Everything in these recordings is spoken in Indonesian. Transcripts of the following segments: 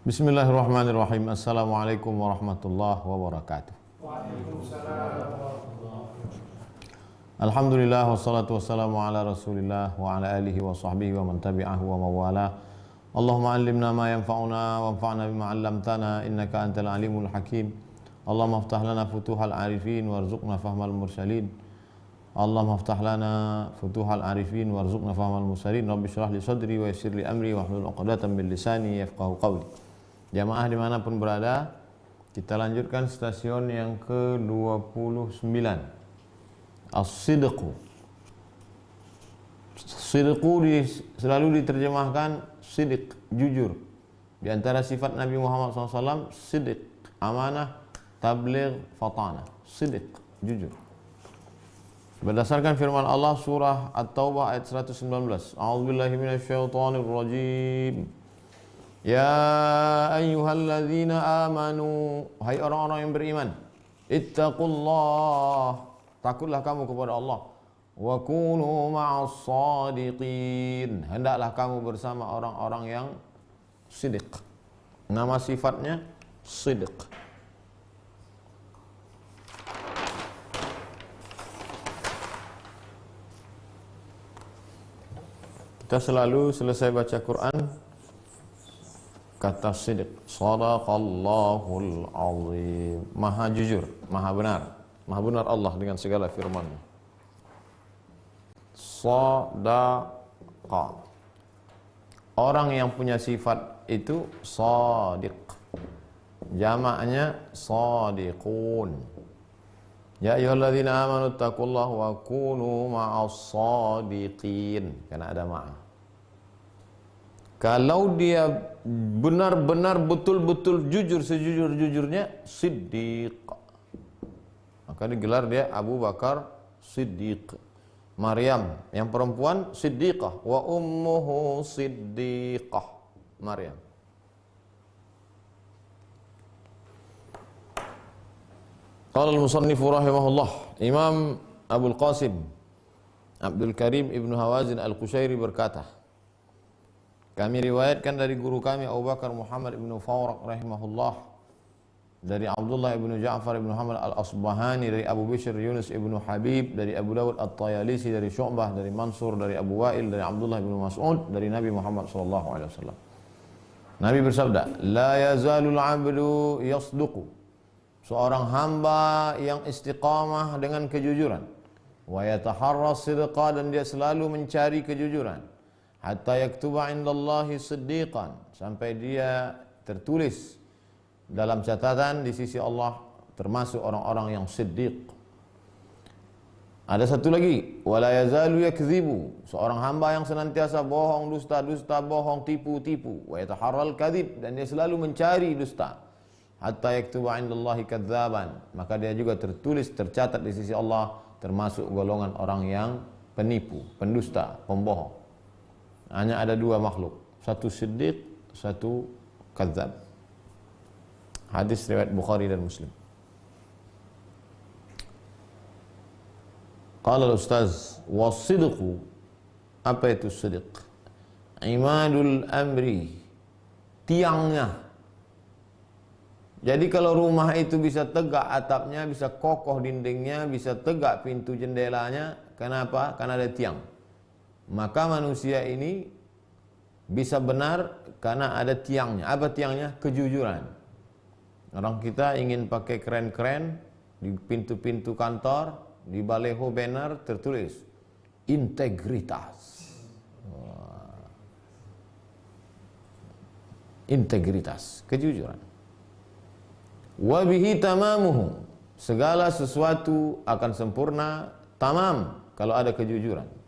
Bismillahirrahmanirrahim. Assalamualaikum warahmatullahi wabarakatuh. Waalaikumsalam. Alhamdulillah wassalatu wassalamu ala Rasulillah wa ala alihi wa sahbihi wa man tabi'ahu wa mawala. Allahumma allimna ma yanfa'una wanfa'na bima 'allamtana innaka antal alimul hakim. Allahumma iftah lana futuhal arifin warzuqna fahmal mursalin. Allahumma iftah lana futuhal arifin warzuqna fahmal mursalin. Rabbi shrah li sadri wa yassir li amri wahlul 'uqdatam min lisani yafqahu qawli. Jamaah dimanapun berada, kita lanjutkan stasiun yang ke-29, As-Sidqu. Sidqu selalu diterjemahkan sidq, jujur. Di antara sifat Nabi Muhammad SAW, sidq, amanah, tabligh, fatanah. Sidq, jujur. Berdasarkan firman Allah surah At-Taubah ayat 119, A'udzubillahi minasyaitonir rajim. Ya ayyuhalladzina amanu, hai orang-orang yang beriman, ittaqullah, takutlah kamu kepada Allah, wa kunu ma'as shadiqin, hendaklah kamu bersama orang-orang yang sidq. Nama sifatnya sidq. Kita selalu selesai baca Quran kata sidq, sadaqallahul azim, maha jujur, maha benar Allah dengan segala firman-Nya. Sadaqa, orang yang punya sifat itu sadiq, jamaknya sadiqun. Ya ayyuhalladzina amanu taqullaha wa kunu ma'as sadiqin, karena ada ma'a. Kalau dia benar-benar betul-betul jujur sejujur-jujurnya, siddiq, maka digelar dia Abu Bakar Siddiq. Maryam yang perempuan siddiqah, wa ummuhu siddiqah, Maryam. Qala al-musannifu rahimahullah, Imam Abul Qasim Abdul Karim Ibnu Hawazin Al-Qushairi berkata, kami riwayatkan dari guru kami Abu Bakar Muhammad ibnu Fawraq rahimahullah, dari Abdullah ibnu Ja'far ibnu Muhammad al-Asbahani, dari Abu Bishr Yunus ibnu Habib, dari Abu Dawud at-Tayalisi, dari Syu'bah, dari Mansur, dari Abu Wa'il, dari Abdullah ibnu Mas'ud, dari Nabi Muhammad SAW. Nabi bersabda, la yazalul abdu yasduqu, seorang hamba yang istiqamah dengan kejujuran, wa yataharra sidqa, dan dia selalu mencari kejujuran, hatta yaktuba indallahi siddiqan, sampai dia tertulis dalam catatan di sisi Allah termasuk orang-orang yang siddiq. Ada satu lagi, wala yazalu yakdzibu, seorang hamba yang senantiasa bohong, dusta, bohong, tipu, wa yataharral kadzib, dan dia selalu mencari dusta, hatta yaktuba indallahi kadzaban, maka dia juga tertulis, tercatat di sisi Allah termasuk golongan orang yang penipu, pendusta, pembohong. Hanya ada dua makhluk, satu siddiq, satu kadzab. Hadis riwayat Bukhari dan Muslim. Qala al-ustaz, was-sidqu, apa itu sidq? Imadul amri, tiangnya. Jadi kalau rumah itu bisa tegak atapnya, bisa kokoh dindingnya, bisa tegak pintu jendelanya, kenapa? Karena ada tiang. Maka manusia ini bisa benar karena ada tiangnya. Apa tiangnya? Kejujuran. Orang kita ingin pakai keren-keren, di pintu-pintu kantor, di baleho banner tertulis integritas. Integritas, kejujuran. Wa bihi tamamuhu, segala sesuatu akan sempurna, tamam, kalau ada kejujuran.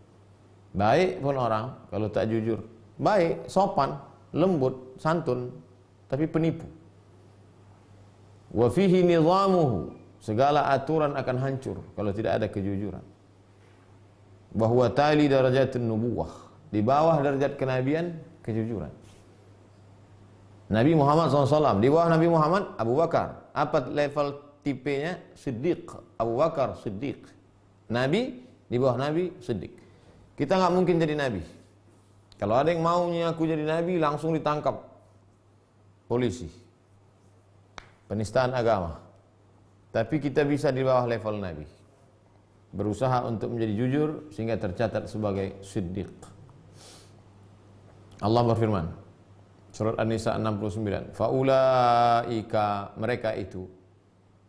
Baik pun orang kalau tak jujur, baik, sopan, lembut, santun, tapi penipu. Wa fihi nizamuhu, segala aturan akan hancur kalau tidak ada kejujuran. Bahwa tali darajatun nubuwah, di bawah derajat kenabian kejujuran. Nabi Muhammad SAW, di bawah Nabi Muhammad Abu Bakar. Apa level tipenya? Siddiq, Abu Bakar Siddiq. Nabi, di bawah Nabi Siddiq. Kita nggak mungkin jadi nabi. Kalau ada yang maunya aku jadi nabi, langsung ditangkap polisi, penistaan agama. Tapi kita bisa di bawah level Nabi, berusaha untuk menjadi jujur sehingga tercatat sebagai siddiq. Allah berfirman, surat An-Nisa 69, faulaika, mereka itu,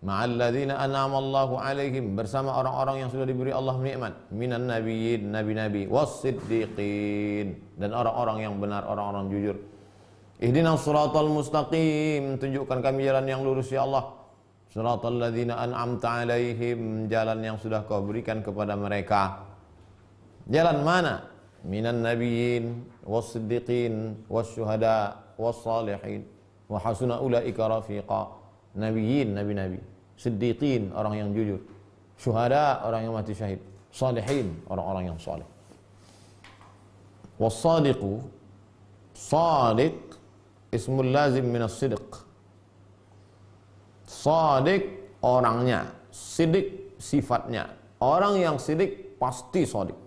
ma'alladzina an'ama Allahu alaihim, bersama orang-orang yang sudah diberi Allah nikmat, minan nabiyyin, nabi-nabi, was-siddiqin, dan orang-orang yang benar, orang-orang jujur. Ihdinas siratal mustaqim, tunjukkan kami jalan yang lurus ya Allah. Siratal ladzina an'amta alaihim, jalan yang sudah kau berikan kepada mereka. Jalan mana? Minan nabiyyin, was-siddiqin, was-syuhada, was-salihin, wa hasuna ulaika rafiqa. Nabiyyin, nabi-nabi, siddiqin, orang yang jujur, syuhada, orang yang mati syahid, salihin, orang-orang yang saleh. Was-sadiqu, sadiq ismul lazim minas sidq. Sadiq orangnya, siddiq sifatnya. Orang yang siddiq pasti sadiq.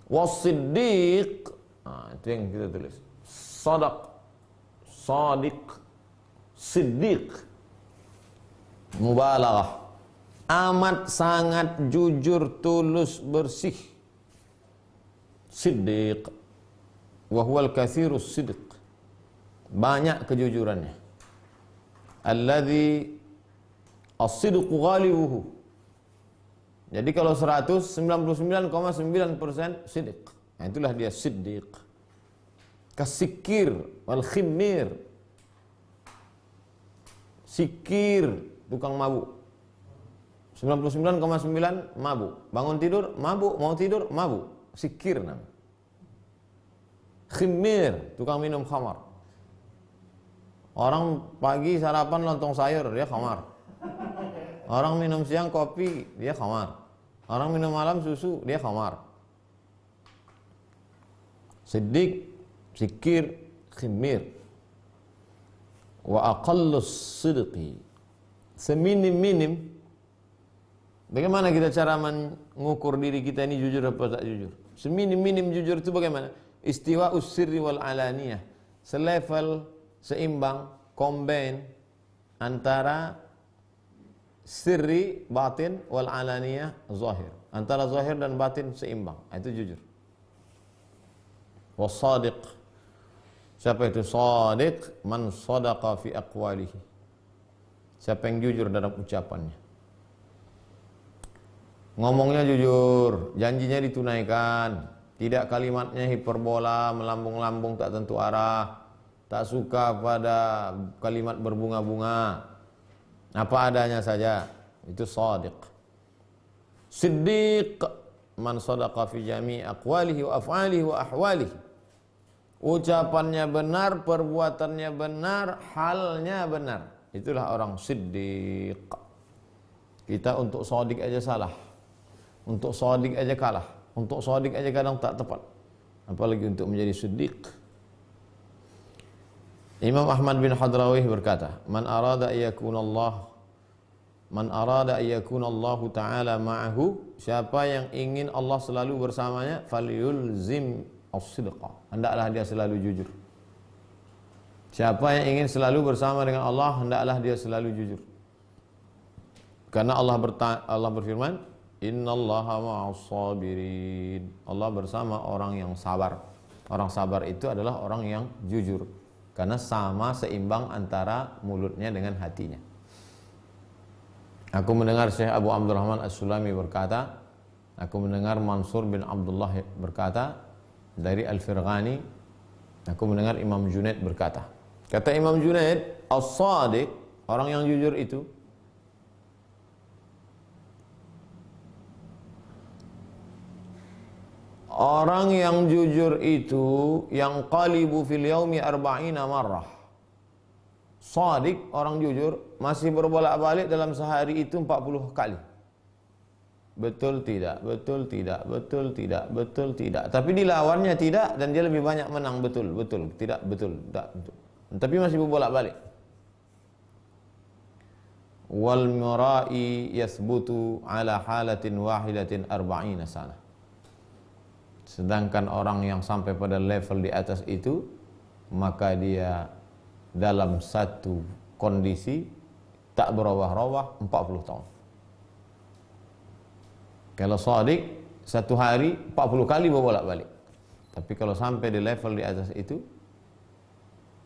Was-siddiq, itu yang kita tulis. Sadaq, sadiq, siddiq, mubalaghah, amat sangat jujur, tulus, bersih. Siddiq, wa huwal katsirus sidq, banyak kejujurannya. Alladzi as-sidqu ghalibuhu. Jadi kalau 199,9% siddiq, nah itulah dia siddiq. Kasikir wal khimir, sikir, tukang mabuk. 99,9 mabuk. Bangun tidur mabuk, mau tidur mabuk. Sikir namanya. Khimir, tukang minum khamar. Orang pagi sarapan lontong sayur, dia khamar. Orang minum siang kopi, dia khamar. Orang minum malam susu, dia khamar. Siddiq, sikir, khimir. Wa aqallus sidqi, seminim-minim. Bagaimana kita cara mengukur diri kita ini jujur apa tak jujur? Seminim-minim jujur itu bagaimana? Istiwa'us sirri wal alaniyah, selevel, seimbang, combine antara sirri batin wal alaniyah zahir, antara zahir dan batin seimbang, itu jujur. Was-sadiq, siapa itu sadiq? Man sadaqa fi aqwalihi, siapa yang jujur dalam ucapannya. Ngomongnya jujur, janjinya ditunaikan, tidak kalimatnya hiperbola, melambung-lambung tak tentu arah, tak suka pada kalimat berbunga-bunga, apa adanya saja, itu shadiq. Siddiq, man sadaqa fi jami' aqwalihi wa af'alihi wa ahwalihi, ucapannya benar, perbuatannya benar, halnya benar, itulah orang siddiq. Kita untuk shadiq aja salah, untuk shadiq aja kalah, untuk shadiq aja kadang tak tepat, apalagi untuk menjadi siddiq. Imam Ahmad bin Hadrawih berkata, man arada ayyakunallah, man arada ayyakunallahu ta'ala ma'ahu, siapa yang ingin Allah selalu bersamanya, falyulzim as-sidqa, hendaklah dia selalu jujur. Siapa yang ingin selalu bersama dengan Allah, hendaklah dia selalu jujur. Karena Allah berfirman, innallaha ma'as sabirin, Allah bersama orang yang sabar. Orang sabar itu adalah orang yang jujur, karena sama seimbang antara mulutnya dengan hatinya. Aku mendengar Syekh Abu Abdurrahman As-Sulami berkata, aku mendengar Mansur bin Abdullah berkata, dari Al-Firghani, aku mendengar Imam Junaid berkata. Kata Imam Junaid, as-sadiq, orang yang jujur itu, orang yang jujur itu yang qalibu fil yaumi arba'ina marrah. Shadiq, orang jujur, masih berbolak-balik dalam sehari itu 40 kali. Betul tidak, betul tidak, betul tidak, betul tidak. Tapi dilawannya tidak, dan dia lebih banyak menang betul, betul, tidak, betul, tidak, betul. Tapi masih berbolak-balik. Wal mura'i yasbutu ala halatin wahidatin arba'ina sana. Sedangkan orang yang sampai pada level di atas itu, maka dia dalam satu kondisi tak berubah-ubah 40 tahun. Kalau shadiq satu hari 40 kali bolak-balik. Tapi kalau sampai di level di atas itu,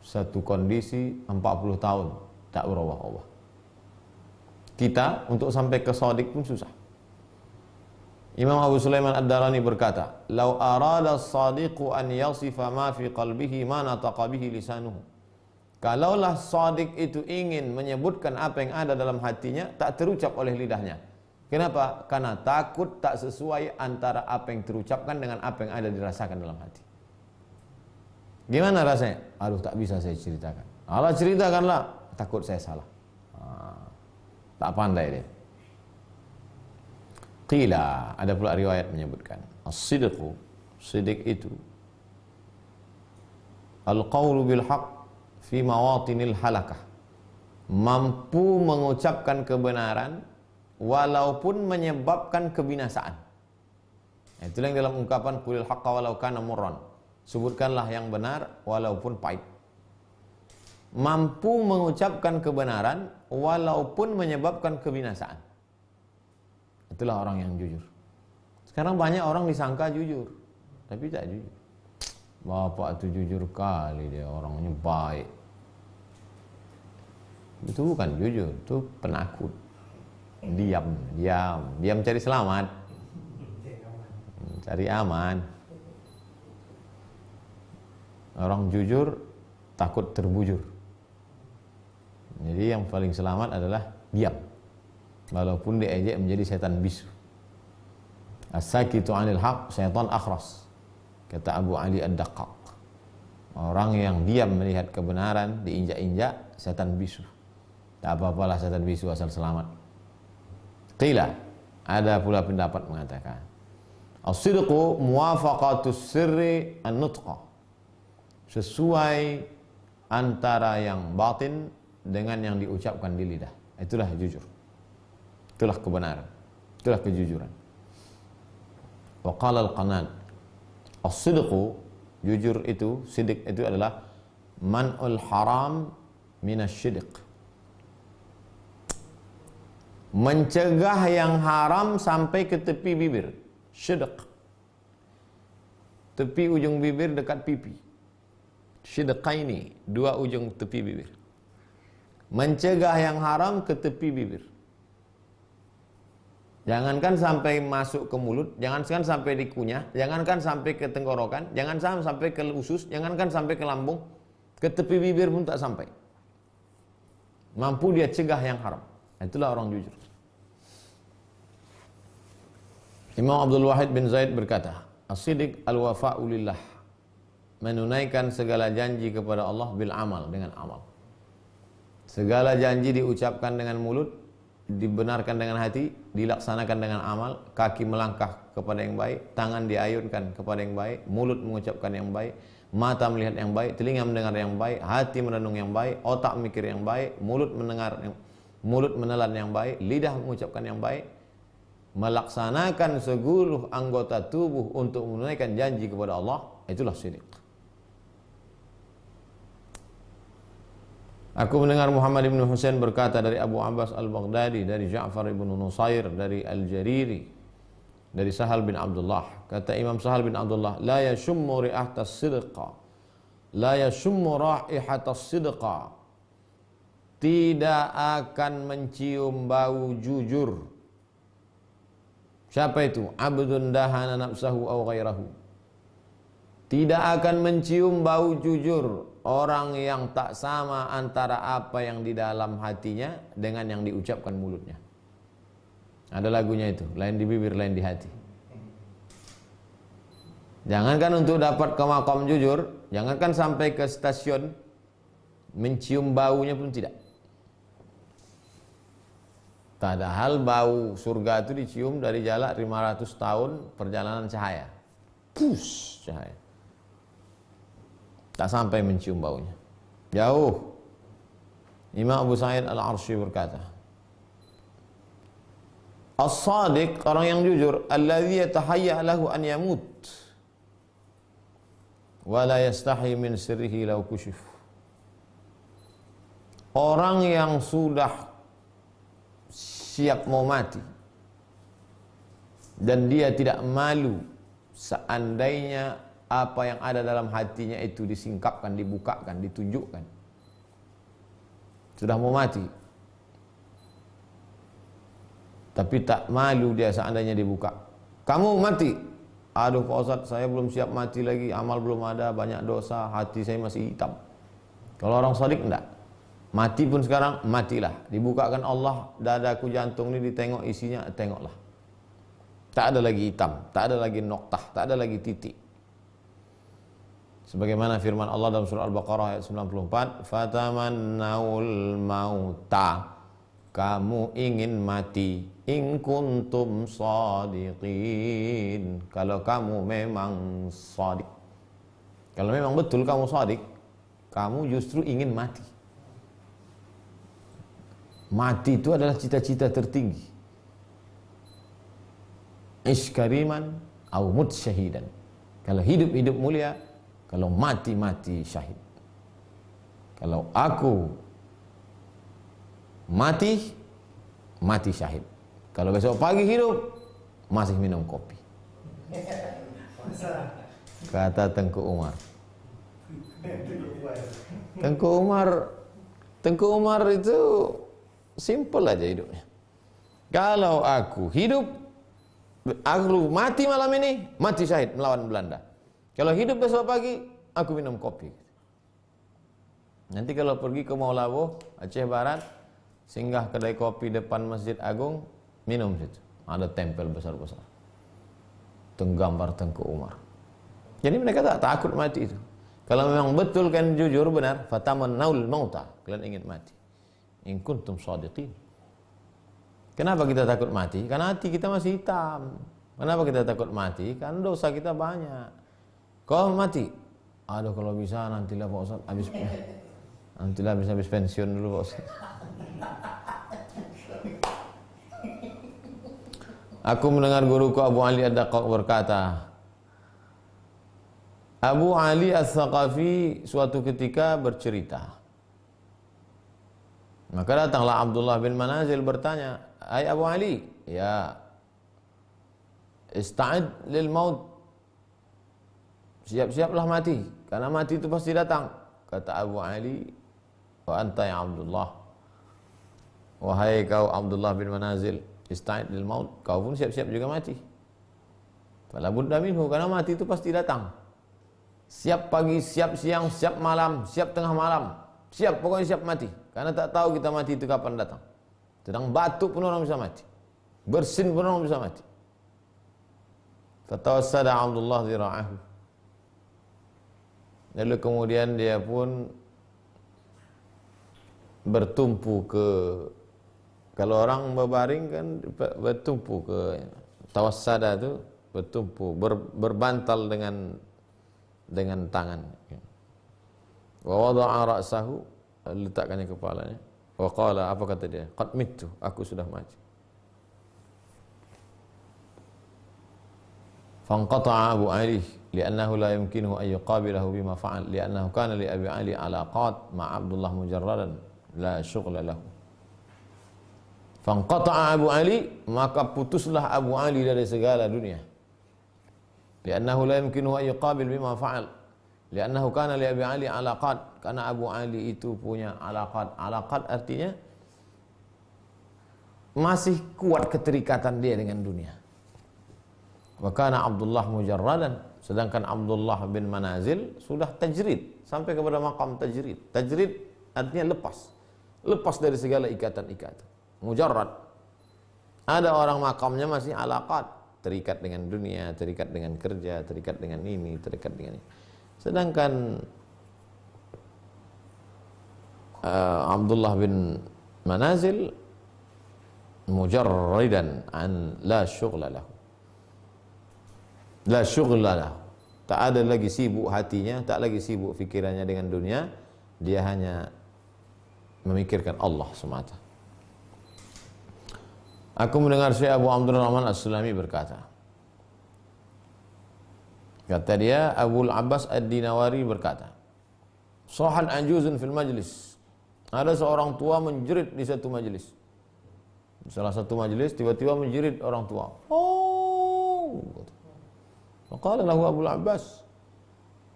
satu kondisi 40 tahun tak berubah-ubah. Kita untuk sampai ke shadiq pun susah. Imam Abu Sulaiman Ad-Darani berkata, "Lau arada as-sadiqu an yasifa ma fi qalbihi ma nataqa bihi lisanuhu." Kalaulah shadiq itu ingin menyebutkan apa yang ada dalam hatinya, tak terucap oleh lidahnya. Kenapa? Karena takut tak sesuai antara apa yang terucapkan dengan apa yang ada dirasakan dalam hati. Gimana rasanya? Aduh, tak bisa saya ceritakan. Allah ceritakanlah, takut saya salah. Tak pandai dia. Qila, ada pula riwayat menyebutkan, as-sidqu, sidik itu, al-qawlu bil haqq fi mawatinil halakah, mampu mengucapkan kebenaran walaupun menyebabkan kebinasaan. Itulah yang dalam ungkapan qulil haqqa walau kana murran, sebutkanlah yang benar walaupun pahit. Mampu mengucapkan kebenaran walaupun menyebabkan kebinasaan. Itulah orang yang jujur. Sekarang banyak orang disangka jujur, tapi tak jujur. Bapak itu jujur kali, dia orangnya baik. Itu bukan jujur, itu penakut. Diam cari selamat, cari aman. Orang jujur takut terbujur. Jadi yang paling selamat adalah diam, walaupun diejek menjadi setan bisu. As-sakitu 'anil haq syaitan akhras, kata Abu Ali Ad-Daqqaq. Orang yang diam melihat kebenaran diinjak-injak setan bisu. Tak apa-apalah setan bisu asal selamat. Qila, ada pula pendapat mengatakan, as-sidqu muwafaqatus sirri an-nutqa, sesuai antara yang batin dengan yang diucapkan di lidah. Itulah jujur. Itulah kebenaran. Itulah kejujuran. Wa qala al-Qanad, as-sidqu, jujur itu, sidik itu adalah man'ul haram minasyidiq, mencegah yang haram sampai ke tepi bibir. Syidq, tepi ujung bibir dekat pipi. Syidqaini, dua ujung tepi bibir. Mencegah yang haram ke tepi bibir. Jangankan sampai masuk ke mulut, jangankan sampai di kunyah, jangankan sampai ke tenggorokan, jangan sampai ke usus, jangankan sampai ke lambung, ke tepi bibir pun tak sampai. Mampu dia cegah yang haram. Itulah orang jujur. Imam Abdul Wahid bin Zaid berkata, as-siddiq al-wafa'u lillah, menunaikan segala janji kepada Allah bil amal, dengan amal. Segala janji diucapkan dengan mulut, dibenarkan dengan hati, dilaksanakan dengan amal. Kaki melangkah kepada yang baik, tangan diayunkan kepada yang baik, mulut mengucapkan yang baik, mata melihat yang baik, telinga mendengar yang baik, hati merenung yang baik, otak mikir yang baik, mulut menelan yang baik, lidah mengucapkan yang baik, melaksanakan seluruh anggota tubuh untuk menunaikan janji kepada Allah. Itulah siddiq. Aku mendengar Muhammad ibn Husain berkata dari Abu Abbas al-Baghdadi, dari Ja'far ibn Nusair, dari Al-Jariri, dari Sahal bin Abdullah. Kata Imam Sahal bin Abdullah, la yashummu ri'atas sidqa, la yashummu ra'ihatas sidqa, tidak akan mencium bau jujur. Siapa itu? Abdun dahana nafsahu aw ghairahu. Tidak akan mencium bau jujur orang yang tak sama antara apa yang di dalam hatinya dengan yang diucapkan mulutnya. Ada lagunya itu, lain di bibir, lain di hati. Jangankan untuk dapat ke maqam jujur, jangankan sampai ke stasiun, mencium baunya pun tidak. Padahal bau surga itu dicium dari jarak 500 tahun perjalanan cahaya. Pus, cahaya. Tak sampai mencium baunya. Jauh. Imam Abu Sa'id Al-Arsy berkata, as-sadiq, orang yang jujur, alladzi yatahayya lahu an yamut wa la yastahi min sirrihi law kushif. orang yang sudah siap mau mati dan dia tidak malu seandainya apa yang ada dalam hatinya itu disingkapkan, dibukakan, ditunjukkan. Sudah mau mati, tapi tak malu dia seandainya dibuka. Kamu mati. Aduh Pak Ustadz, saya belum siap mati lagi, amal belum ada, banyak dosa, hati saya masih hitam. Kalau orang shadiq enggak. Mati pun sekarang, matilah. Dibukakan Allah, dadaku jantung ini ditengok isinya, tengoklah. Tak ada lagi hitam, tak ada lagi noktah, tak ada lagi titik. Sebagaimana firman Allah dalam surah Al-Baqarah ayat 94, "Fatamannaul mauta." Kamu ingin mati, in kuntum shadiqin. Kalau kamu memang shadiq. Kalau memang betul kamu shadiq, kamu justru ingin mati. Mati itu adalah cita-cita tertinggi. Ish kariman au mut syahidan. Kalau hidup mulia, kalau mati syahid. Kalau aku mati syahid. Kalau besok pagi hidup, masih minum kopi. Kata Tengku Umar. Tengku Umar itu simple aja hidupnya. Kalau aku hidup, aku mati malam ini, mati syahid melawan Belanda. Kalau hidup besok pagi, aku minum kopi. Nanti kalau pergi ke Maulawo, Aceh Barat, singgah kedai kopi depan Masjid Agung, minum situ. Ada tempel besar-besar. Tenggambar Tengku Umar. Jadi mereka tak takut mati itu. Kalau memang betul kan jujur benar, fatamannaul mauta, kalian ingin mati. In kuntum shadiqin. Kenapa kita takut mati? Karena hati kita masih hitam. Kenapa kita takut mati? Karena dosa kita banyak. Kau mati, aduh kalau bisa nantilah Pak Ustaz habis pensiun dulu Pak Ustaz. Aku mendengar guruku Abu Ali Ad-Daqqaq berkata, Abu Ali As-Saqafi suatu ketika bercerita. Maka datanglah Abdullah bin Manazil bertanya, "Hai Abu Ali, ya, ista'id lil maut." Siap-siaplah mati, karena mati itu pasti datang. Kata Abu Ali, "Wa anta ya Abdullah." Wahai kau Abdullah bin Manazil, ista'id lil maut, kau pun siap-siap juga mati. Fala budda minhu, karena mati itu pasti datang. Siap pagi, siap siang, siap malam, siap tengah malam, siap, pokoknya siap mati. Karena tak tahu kita mati itu kapan datang. Sedang batuk pun orang bisa mati, bersin pun orang bisa mati. Fatawassada Abdullah zira'ahu. Lalu kemudian dia pun bertumpu ke, kalau orang berbaring kan bertumpu ke, tawassada itu bertumpu, berbantal dengan tangan. Wa wada'a ra'sahu, letakkannya kepalanya. Wa qala, apa kata dia? Qad mittu, aku sudah mati. Fanqata'a Abu Ali li'annahu la yumkinuhu an yuqabilahu bima fa'al li'annahu kana li Abi Ali alaqat ma' Abdullah mujarradan la syughla lahu. Fanqata'a Abu Ali, maka putuslah Abu Ali dari segala dunia. Li'annahu la yumkinuhu an yuqabil bima fa'al li'annahu kana li Abi Ali alaqat, karena Abu Ali itu punya alaqat. Alaqat artinya masih kuat keterikatan dia dengan dunia. Wa kana Abdullah mujarradan, sedangkan Abdullah bin Manazil sudah tajrid, sampai kepada maqam tajrid. Tajrid artinya lepas dari segala ikatan-ikatan. Mujarrad. Ada orang makamnya masih alaqat, terikat dengan dunia, terikat dengan kerja, terikat dengan ini, terikat dengan ini. Sedangkan Abdullah bin Manazil mujarridan an la syughla lahu. La syughla lahu. Tak ada lagi sibuk hatinya, tak lagi sibuk fikirannya dengan dunia, dia hanya memikirkan Allah semata. Aku mendengar Syekh Abu Abdurrahman As-Sulami berkata, kata dia, Abul Abbas Ad-Dinawari berkata, Sahan ajuzun fil majlis. Ada seorang tua menjerit di satu majelis. Di salah satu majelis tiba-tiba menjerit orang tua. Oh. Maka lahu Abul Abbas.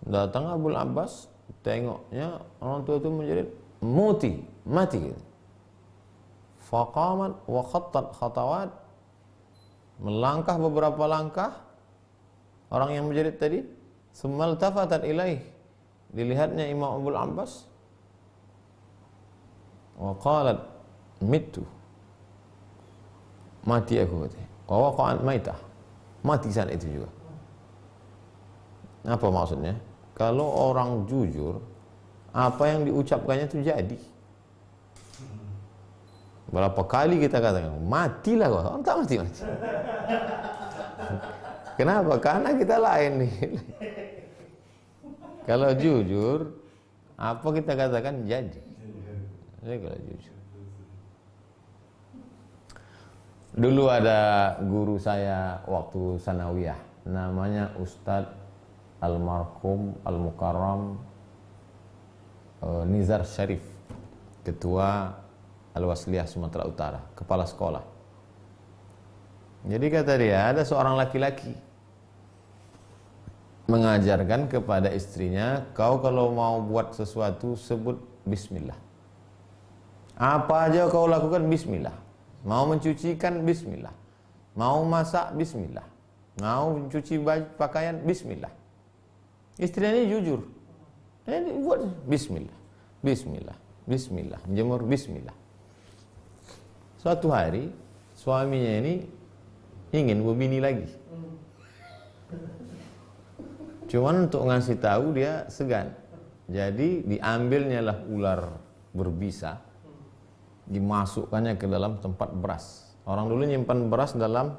Datang Abul Abbas, tengoknya orang tua itu menjerit, mati. Faqamat wa khattat khatawat. Melangkah beberapa langkah orang yang menjerit tadi. Summal tafatat ilaih. Dilihatnya Imam Abul Abbas. Wa qalat mitu. Mati aku katanya. Wa waqa'at maitah. Mati saat itu juga. Apa maksudnya? Kalau orang jujur, apa yang diucapkannya itu jadi. Berapa kali kita katakan, matilah kau. Orang tak mati. Kenapa? Karena kita lain nih. Kalau jujur, apa kita katakan jadi. Jadi kalau jujur. Dulu ada guru saya waktu sanawiyah, namanya Ustadz Almarhum Al-Mukarram Nizar Syarif, Ketua Al-Wasliyah Sumatera Utara, kepala sekolah. Jadi kata dia, ada seorang laki-laki mengajarkan kepada istrinya, kau kalau mau buat sesuatu sebut bismillah. Apa aja kau lakukan bismillah. Mau mencucikan bismillah. Mau masak bismillah. Mau mencuci baju pakaian bismillah. Istrinya ini jujur. Ini buat bismillah. Bismillah. Bismillah. Menjemur bismillah. Suatu hari suaminya ini ingin berbini lagi. Cuman untuk ngasih tahu dia segan. Jadi diambilnya lah ular berbisa, dimasukkannya ke dalam tempat beras. Orang dulu nyimpan beras dalam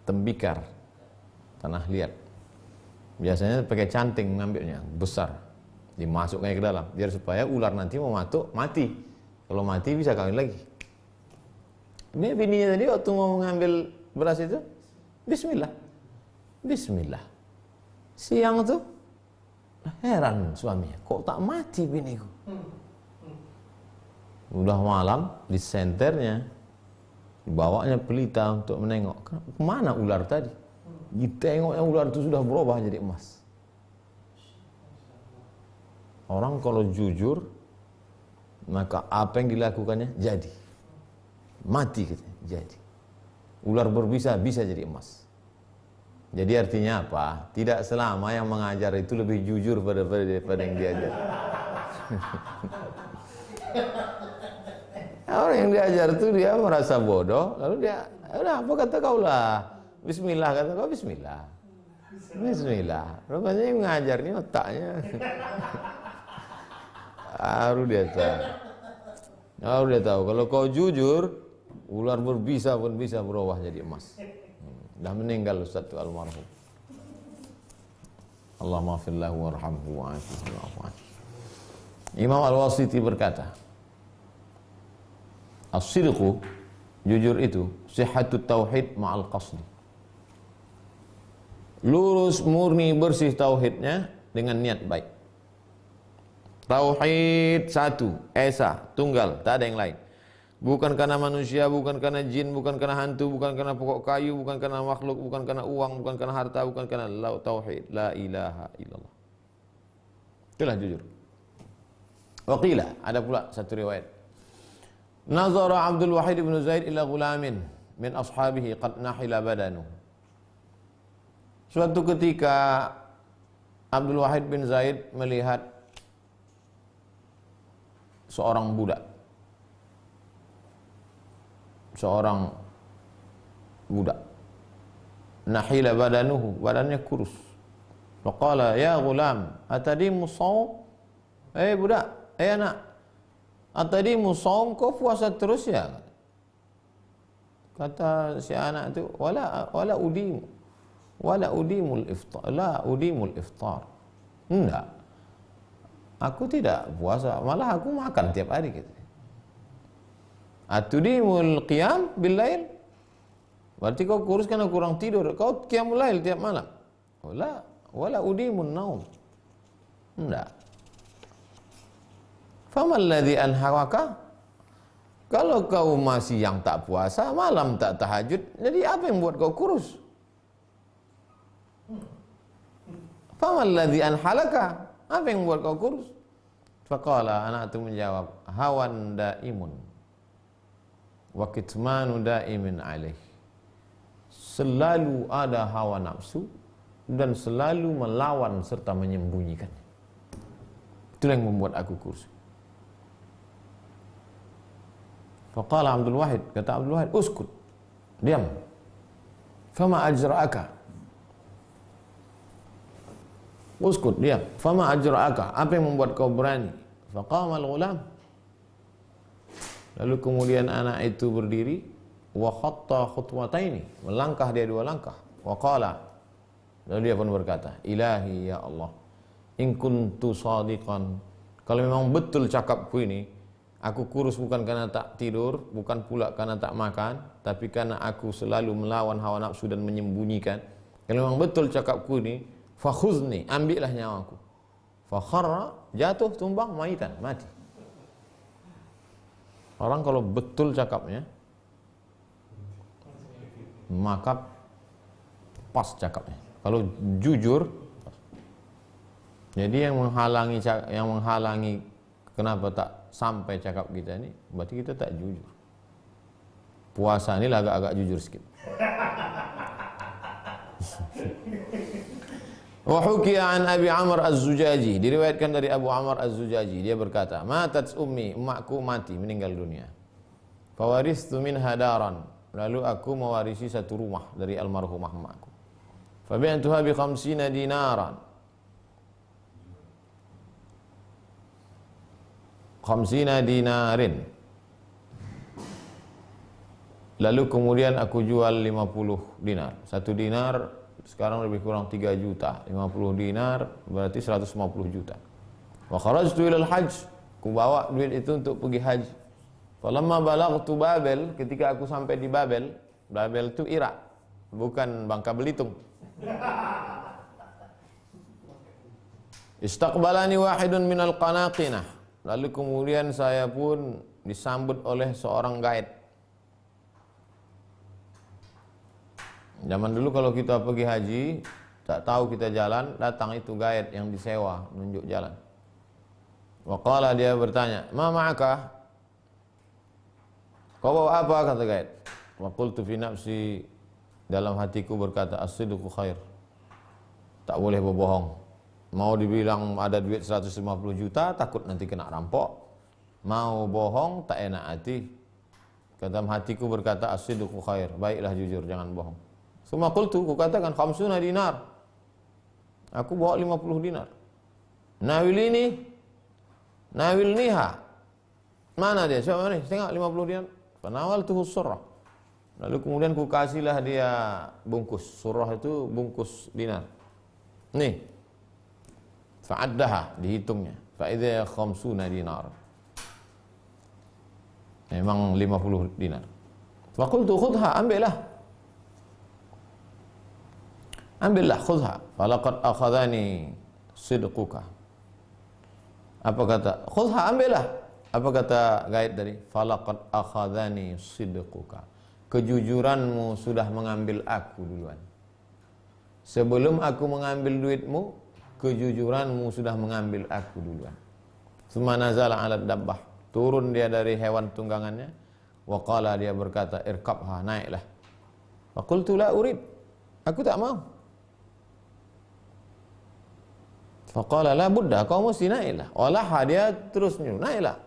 tembikar, tanah liat. Biasanya pakai canting mengambilnya, besar, dimasukkannya ke dalam, biar supaya ular nanti mau masuk mati. Kalau mati bisa kawin lagi. Ini bininya tadi waktu mau mengambil beras itu, bismillah, bismillah. Siang tuh heran suaminya, kok tak mati biniku. Udah malam disenternya, dibawanya pelita untuk menengok, kemana ular tadi? Ditengoknya ular itu sudah berubah jadi emas. Orang kalau jujur, maka apa yang dilakukannya jadi. Mati gitu, jadi. Ular berbisa bisa jadi emas. Jadi artinya apa? Tidak selama yang mengajar itu lebih jujur daripada yang diajar. Orang yang diajar itu dia merasa bodoh, lalu dia, udah apa kata kau lah? Bismillah, kata kau bismillah. Bismillah. Rupanya yang mengajar ini otaknya. Baru dia tahu. Baru dia tahu. Kalau kau jujur, ular berbisa pun bisa berubah jadi emas. Dah meninggal Ustaz tu almarhum. Allahumma fillahu warhamhu wa'afihi. Imam Al-Wasiti berkata, as-sidqu, jujur itu, sihhatut tauhid ma'al qasdi. Lurus, murni, bersih tauhidnya dengan niat baik. Tauhid satu, esa, tunggal, tak ada yang lain. Bukan karena manusia, bukan karena jin, bukan karena hantu, bukan karena pokok kayu, bukan karena makhluk, bukan karena uang, bukan karena harta, bukan karena tauhid, la ilaha illallah. Itulah jujur. Waqila, ada pula satu riwayat. Nazara Abdul Wahid bin Zaid ila gulamin min ashabihi qad nahila badanu. Suatu ketika Abdul Wahid bin Zaid melihat seorang budak. Seorang budak. Nahila badanuhu, badannya kurus. Faqala ya gulam, atadimu shaum? Budak, anak. Atadimu shaum, kau puasa terus ya? Kata si anak itu, wala udimul iftar. La udimul iftar. Enggak. Aku tidak puasa, malah aku makan tiap hari gitu. Atudimul qiyam bil lail? Berarti kau kurus karena kurang tidur. Kau qiyamul lail tiap malam. Wala udimun naum. Enggak. Famal ladzi anhawaka? Kalau kau masih yang tak puasa, malam tak tahajud, jadi apa yang buat kau kurus? Famal ladzi anhalaka? Apa yang buat kau kurus? Faqala, anak itu menjawab, hawan daimun wa kitmanu daimin alaih. Selalu ada hawa nafsu dan selalu melawan serta menyembunyikannya. Itulah yang membuat aku kurus. Faqala Abdul Wahid, kata Abdul Wahid, uskut, diam. Fama ajra'aka? Uskut, diam. Fama ajra'aka? Apa yang membuat kau berani? Faqama al-ghulam. Lalu kemudian anak itu berdiri, wa khatta khutwataini, melangkah dia 2 langkah. Wa qala, lalu dia pun berkata, ilahi ya Allah, in kuntu shadiqan, kalau memang betul cakapku ini, aku kurus bukan karena tak tidur, bukan pula karena tak makan, tapi karena aku selalu melawan hawa nafsu dan menyembunyikan. Kalau memang betul cakapku ini, fakhuzni, ambillah nyawaku. Fakharra, jatuh tumbang maitan, mati. Orang kalau betul cakapnya, maka pas cakapnya. Kalau jujur, jadi yang menghalangi kenapa tak sampai cakap kita ini, berarti kita tak jujur. Puasa ini agak-agak jujur sedikit. Wa hukiya an Abi Amr Az-Zujaji, diriwayatkan dari Abu Amr Az-Zujaji, dia berkata, matat ummi, emakku mati, meninggal dunia. Fawaristu minha daran, lalu aku mewarisi satu rumah dari almarhumah emakku. Fabi'tuha bi 50 dinaran. 50 dinarin. Lalu kemudian aku jual 50 dinar. 1 dinar sekarang lebih kurang 3 juta. 50 dinar berarti 150 juta. Wa kharajtu ila al-hajj, ku bawa duit itu untuk pergi haji. Falamma balaghtu Babel, ketika aku sampai di Babel, Babel itu Irak, bukan Bangka Belitung. Istaqbalani wahidun minal qanaqinah. Lalu kemudian saya pun disambut oleh seorang guide. Zaman dulu kalau kita pergi haji, tak tahu kita jalan, datang itu guide yang disewa menunjuk jalan. Waqala, dia bertanya, ma ma'aka? Kau bawa apa? Kata guide. Wa qultu fi nafsi, dalam hatiku berkata, as-sidqu khair. Tak boleh berbohong. Mau dibilang ada duit 150 juta, takut nanti kena rampok. Mau bohong, tak enak hati. Dalam hatiku berkata, as-sidqu khair. Baiklah jujur, jangan bohong. Suma qultu, ku katakan 50 dinar. Aku bawa 50 dinar. Nawilniha. Mana dia? Siapa ni? Tengok 50 dinar. Fanawaltuhu surrah. Lalu kemudian ku kasihlah dia bungkus. Surrah itu bungkus dinar. Nih. Fa'addaha, dihitungnya. Fa'idha 50 dinar. Memang 50 dinar. Faqultu khudha, ambillah, khudha. Falaqad akhadhani sidquka. Apa kata? Khudha, ambillah. Apa kata guide tadi? Falaqad akhadhani sidquka. Kejujuranmu sudah mengambil aku duluan. Sebelum aku mengambil duitmu, kejujuranmu sudah mengambil aku duluan. Summa nazala 'ala dabbah. Turun dia dari hewan tunggangannya. Wa qala, dia berkata, irkabha, naiklah. Wa qultu la urid. Aku tak mau. Faqala la budda, kau mesti naiklah. Walaha, dia terus nyuruh, naiklah.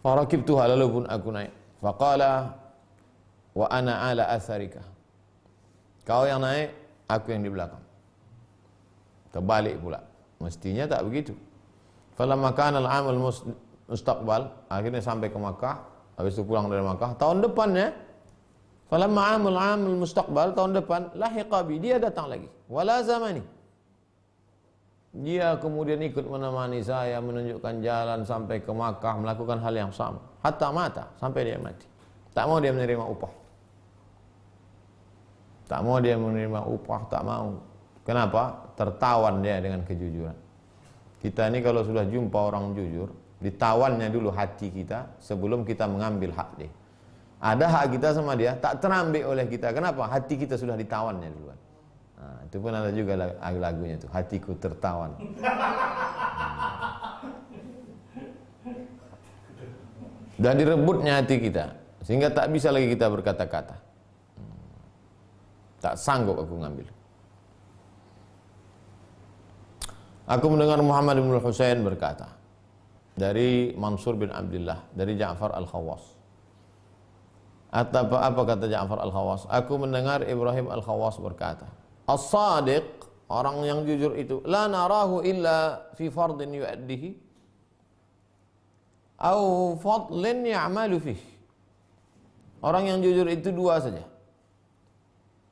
Farakibtuha, lalu pun aku naik. Faqala wa ana ala atharika. Kau yang naik, aku yang di belakang. Terbalik pula. Mestinya tak begitu. Falamma kana al-'amul mustaqbal, akhirnya sampai ke Makkah, habis itu pulang dari Makkah. Tahun depannya, falamma 'amul mustaqbal, tahun depan, lahiqa bi, dia datang lagi. Wala zamani. Dia kemudian ikut menemani saya, menunjukkan jalan sampai ke Makkah, melakukan hal yang sama. Hatta mata, sampai dia mati. Tak mau dia menerima upah. Tak mau dia menerima upah, tak mau. Kenapa? Tertawan dia dengan kejujuran. Kita ini kalau sudah jumpa orang jujur, ditawannya dulu hati kita sebelum kita mengambil hak dia. Ada hak kita sama dia, tak terambil oleh kita. Kenapa? Hati kita sudah ditawannya duluan. Nah, itu pun ada juga lagunya tuh, hatiku tertawan. Dan direbutnya hati kita, sehingga tak bisa lagi kita berkata-kata. Tak sanggup aku ngambil. Aku mendengar Muhammad bin Husain berkata dari Mansur bin Abdullah dari Ja'far al-Khawwas. Apa kata Ja'far al-Khawwas? Aku mendengar Ibrahim al-Khawwas berkata, as-sadiq, orang yang jujur itu, la narahu illa fi fardin yu'addihi au fadlin ya'malu fih. Orang yang jujur itu dua saja,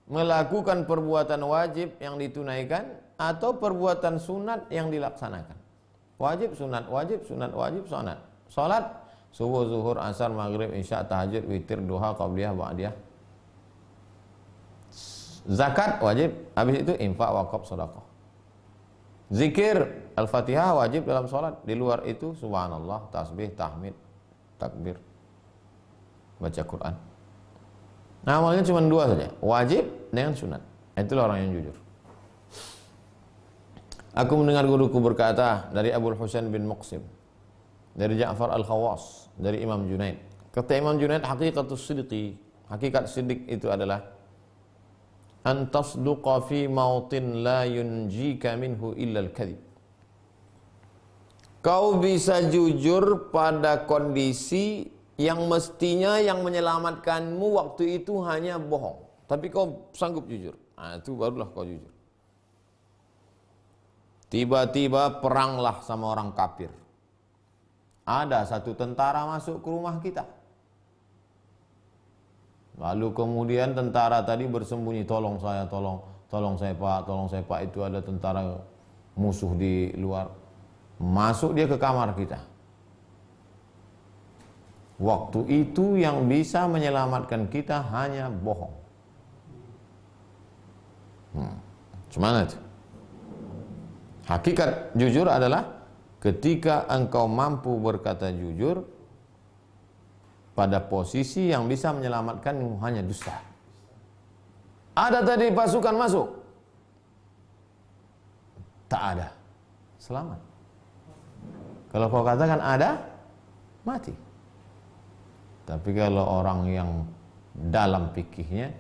melakukan perbuatan wajib yang ditunaikan atau perbuatan sunat yang dilaksanakan. Wajib, sunat, wajib, sunat, wajib, sunat. Salat subuh, zuhur, asar, maghrib, isya, tahajud, witir, duha, qabliyah, ba'diyah. Zakat wajib, habis itu infak, wakaf, sedekah. Zikir Al-Fatihah wajib dalam salat. Di luar itu subhanallah, tasbih, tahmid, takbir, baca Quran. Nah, amalnya cuma dua saja, wajib dengan sunat. Itulah orang yang jujur. Aku mendengar guruku berkata dari Abu Husain bin Muqsim, dari Ja'far al-Khawwas, dari Imam Junaid. Kata Imam Junaid, hakikatus sidqi, hakikat siddiq itu adalah an tasduqa fi mautin la yunjika minhu illa al-kadhib. Kau bisa jujur pada kondisi yang mestinya yang menyelamatkanmu waktu itu hanya bohong, tapi kau sanggup jujur. Nah, itu barulah kau jujur. Tiba-tiba peranglah sama orang kafir. Ada satu tentara masuk ke rumah kita. Lalu kemudian tentara tadi bersembunyi, tolong saya Pak, itu ada tentara musuh di luar. Masuk dia ke kamar kita. Waktu itu yang bisa menyelamatkan kita hanya bohong. Gimana itu? Hakikat jujur adalah ketika engkau mampu berkata jujur pada posisi yang bisa menyelamatkanmu hanya dusta. Ada tadi pasukan masuk, tak ada, selamat. Kalau kau katakan ada, mati. Tapi kalau orang yang dalam fikihnya,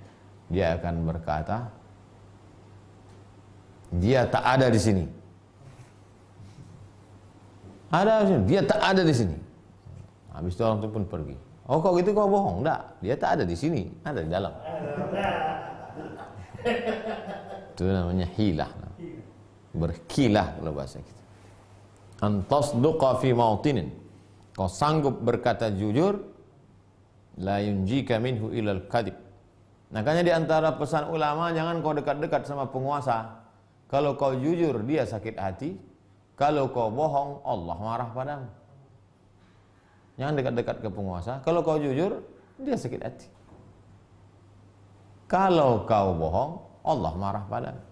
dia akan berkata, dia tak ada di sini. Ada, dia tak ada di sini. Habis itu orang itu pun pergi. Oh, kau gitu kau bohong? Enggak, dia tak ada di sini, ada di dalam. Itu namanya hilah. Berkilah kalau bahasa kita. Antasduqa fi mautinin. Kau sanggup berkata jujur, la yunjika minhu ilal kadhib. Makanya di antara pesan ulama, jangan kau dekat-dekat sama penguasa. Kalau kau jujur, dia sakit hati. Kalau kau bohong, Allah marah padamu. Jangan dekat-dekat ke penguasa. Kalau kau jujur, dia sakit hati. Kalau kau bohong, Allah marah padamu.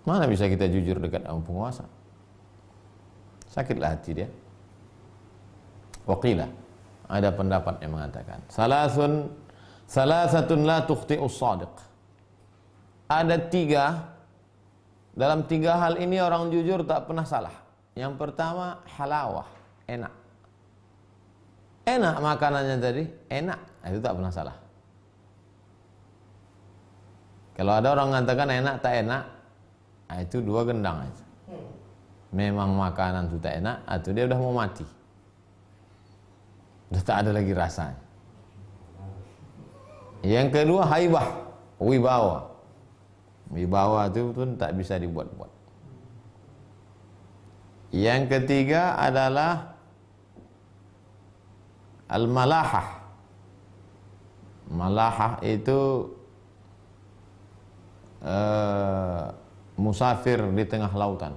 Mana bisa kita jujur dekat sama penguasa? Sakitlah hati dia. Waqila, ada pendapat yang mengatakan, salasatun la tukhti'us shadiq. Ada dalam tiga hal ini orang jujur tak pernah salah. Yang pertama, halawah, enak. Enak makanannya tadi, enak, itu tak pernah salah. Kalau ada orang mengatakan enak tak enak, itu dua gendang aja. Memang makanan itu tak enak, atau dia udah mau mati. Udah tak ada lagi rasanya. Yang kedua, haibah, wibawa. Wibawa itu pun tak bisa dibuat-buat. Yang ketiga adalah al-malahah. Malahah itu musafir di tengah lautan.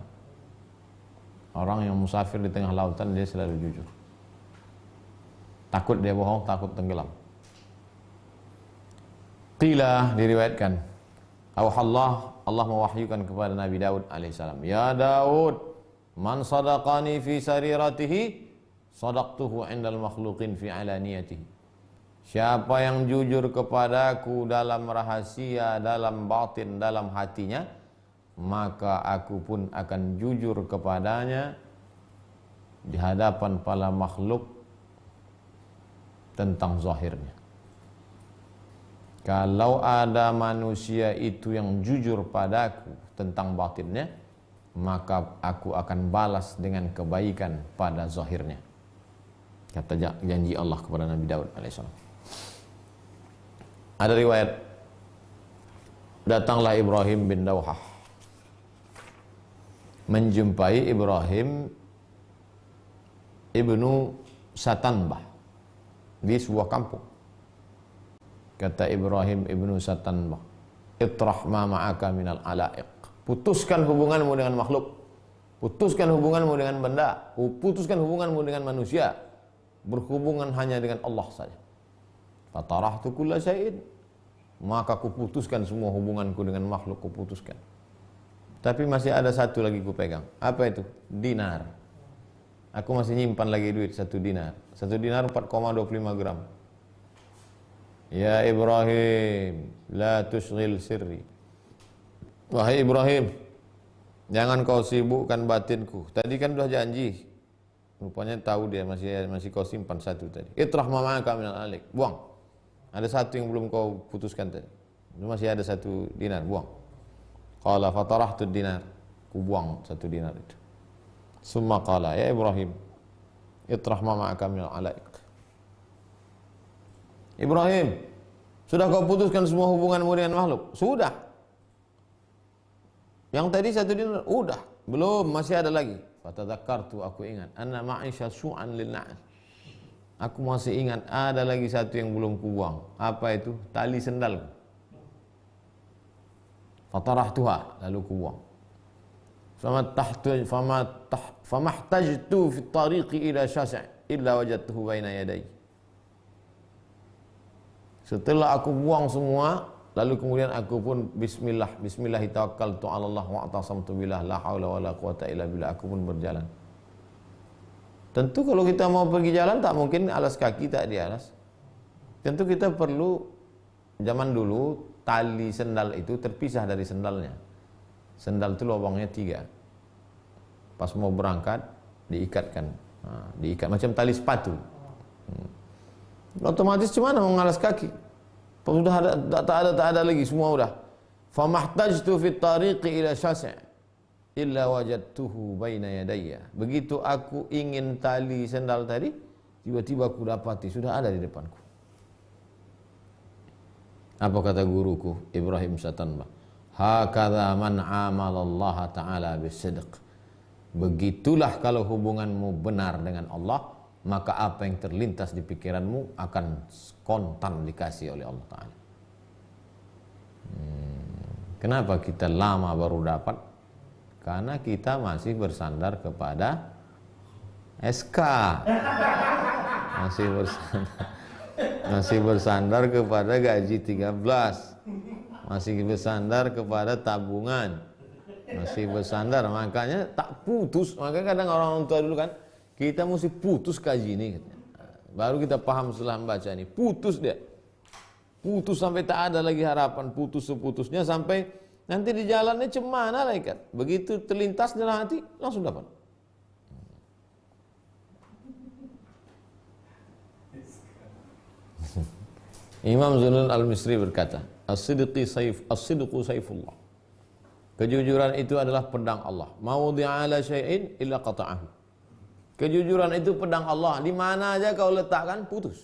Orang yang musafir di tengah lautan, dia selalu jujur. Takut dia bohong, takut tenggelam. Qila, diriwayatkan, awhallah Allah mewahyukan kepada Nabi Daud alaihissalam, ya Daud, man sadaqani fi sariratihi sadaqtuhu indal makhluqin fi alaniyatihi. Siapa yang jujur kepadaku dalam rahasia, dalam batin, dalam hatinya, maka aku pun akan jujur kepadanya di hadapan para makhluk tentang zahirnya. Kalau ada manusia itu yang jujur padaku tentang batinnya, maka aku akan balas dengan kebaikan pada zahirnya. Kata janji Allah kepada Nabi Daud alaihissalam. Ada riwayat, datanglah Ibrahim bin Dauhah menjumpai Ibrahim ibnu Satanbah di sebuah kampung. Kata Ibrahim ibnu Satanbah, itrah ma ma'aka minal ala'iq. Putuskan hubunganmu dengan makhluk, putuskan hubunganmu dengan benda, putuskan hubunganmu dengan manusia, berhubungan hanya dengan Allah saja. Fatarahtu kulla syai'in, maka kuputuskan semua hubunganku dengan makhluk, kuputuskan. Tapi masih ada satu lagi kupegang. Apa itu? Dinar. Aku masih nyimpan lagi duit 1 dinar. 1 dinar 4,25 gram. Ya Ibrahim, la tusghil sirri. Wahai Ibrahim, jangan kau sibukkan batinku. Tadi kan sudah janji. Rupanya tahu dia masih kau simpan 1 tadi. Itrah ma ma'aka minal alik. Buang. Ada 1 yang belum kau putuskan tadi. Masih ada 1 dinar, buang. Qala fatarahtu dinar. Ku buang 1 dinar itu. Summa qala, ya Ibrahim, itrah ma ma'aka minal alik. Ibrahim, sudah kau putuskan semua hubunganmu dengan makhluk? Sudah. Yang tadi 1 dinar, udah. Belum, masih ada lagi. Fatadzakartu, aku ingat, anna ma'isha su'an lil na'al. Aku masih ingat ada lagi 1 yang belum kubuang. Apa itu? Tali sendal. Fatarahtuha, lalu kubuang. Famahtajtu fi tariqi ila syasi' illa wajadtuhu baina yadayya. Setelah aku buang semua, lalu kemudian aku pun bismillah tawakkaltu 'ala Allah wa atasamtu billah la haula wala quwata illa billah. Aku pun berjalan. Tentu kalau kita mau pergi jalan tak mungkin alas kaki tak di alas. Tentu kita perlu, zaman dulu tali sendal itu terpisah dari sendalnya. Sendal itu lubangnya 3. Pas mau berangkat diikatkan. Diikat macam tali sepatu. Otomatis cuma mau ngalas kaki. Sudah tak ada lagi, semua udah. Famahtajtu fit tariqi ila syasi' illa wajadtuhu baina yadayya. Begitu aku ingin tali sendal tadi, tiba-tiba aku dapati sudah ada di depanku. Apa kata guruku Ibrahim Satanbah? Hakadha man amalallaha ta'ala bisidq. Begitulah kalau hubunganmu benar dengan Allah, maka apa yang terlintas di pikiranmu akan kontan dikasih oleh Allah Ta'ala. Kenapa kita lama baru dapat? Karena kita masih bersandar kepada SK. Masih bersandar kepada gaji 13. Masih bersandar kepada tabungan. Masih bersandar, makanya tak putus. Makanya kadang orang tua dulu kan, kita mesti putus kaji ini. Baru kita paham setelah membaca ini. Putus dia. Putus sampai tak ada lagi harapan. Putus seputusnya sampai nanti di jalannya cemana lah ikan. Begitu terlintas dalam hati, langsung dapat. Imam Zunnun al-Misri berkata, As-sidqu saifullah. Kejujuran itu adalah pedang Allah. Mawdi'a ala syai'in illa qata'ahu. Kejujuran itu pedang Allah. Di mana aja kau letakkan, putus.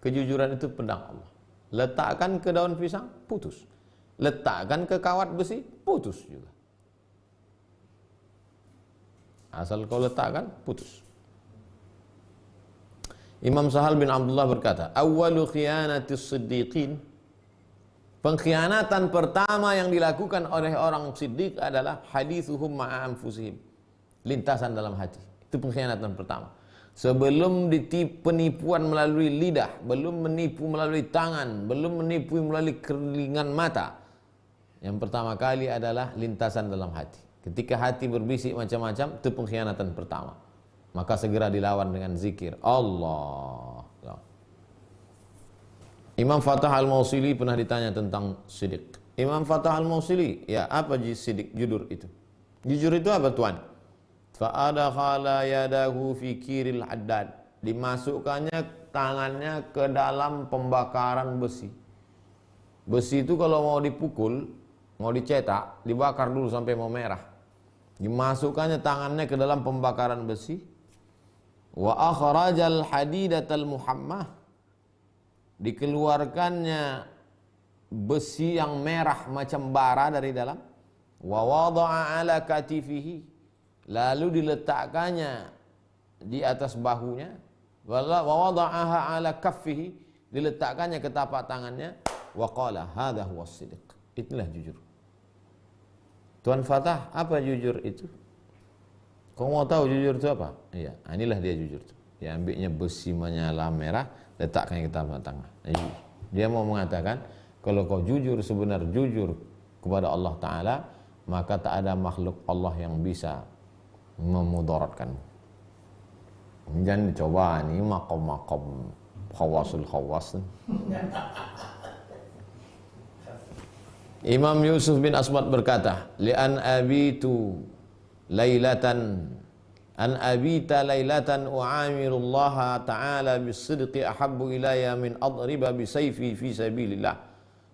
Kejujuran itu pedang Allah. Letakkan ke daun pisang, putus. Letakkan ke kawat besi, putus juga. Asal kau letakkan, putus. Imam Sahal bin Abdullah berkata, awwalu khiyanatis siddiqin, pengkhianatan pertama yang dilakukan oleh orang siddiq adalah hadithuhum ma'a anfusihim, lintasan dalam hati. Itu pengkhianatan pertama. Sebelum penipuan melalui lidah, belum menipu melalui tangan, belum menipu melalui keringan mata. Yang pertama kali adalah lintasan dalam hati. Ketika hati berbisik macam-macam, itu pengkhianatan pertama. Maka segera dilawan dengan zikir Allah. Imam Fatah Al-Mausili pernah ditanya tentang sidik. Imam Fatah Al-Mausili, ya apa sidik, jujur itu? Jujur itu apa tuan? Fa'adakhala yadahu fi kiril haddad. Dimasukkannya tangannya ke dalam pembakaran besi. Besi itu kalau mau dipukul, mau dicetak, dibakar dulu sampai mau merah. Dimasukkannya tangannya ke dalam pembakaran besi. Wa akhrajal hadidatal muhammah. Dikeluarkannya besi yang merah macam bara dari dalam. Wa wada'a ala katifihi. Lalu diletakkannya di atas bahunya. Wa wada'aha ala kaffihi. Diletakkannya ke tapak tangannya. Wa qala hadha huwa siddiq. Itulah jujur. Tuan Fatah, apa jujur itu? Kau mau tahu jujur itu apa? Iya, inilah dia jujur itu. Dia ambilnya besi menyala merah, letakkan ke tapak tangan. Dia mau mengatakan, kalau kau jujur, sebenar jujur kepada Allah Ta'ala, maka tak ada makhluk Allah yang bisa memudaratkanmu. Jangan dicoba, ini makom-makom khawasul khawas. Imam Yusuf bin Asmat berkata, li'an abitu lailatan an abita lailatan u'amirullaha ta'ala bisidqi ahabbu ilayya min adriba bisayfi fi sabilillah.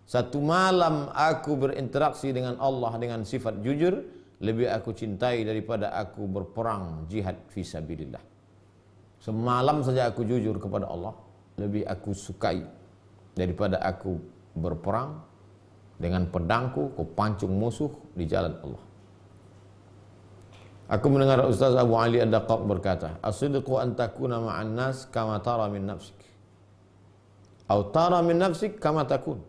Satu malam aku berinteraksi dengan Allah dengan sifat jujur, lebih aku cintai daripada aku berperang jihad fi sabilillah. Semalam saja aku jujur kepada Allah, lebih aku sukai daripada aku berperang dengan pedangku, ku pancung musuh di jalan Allah. Aku mendengar Ustaz Abu Ali Ad-Daqqaq berkata, as-sidqu an takuna ma'an nas kama tara min nafsik. Atau tara min nafsik kama takun.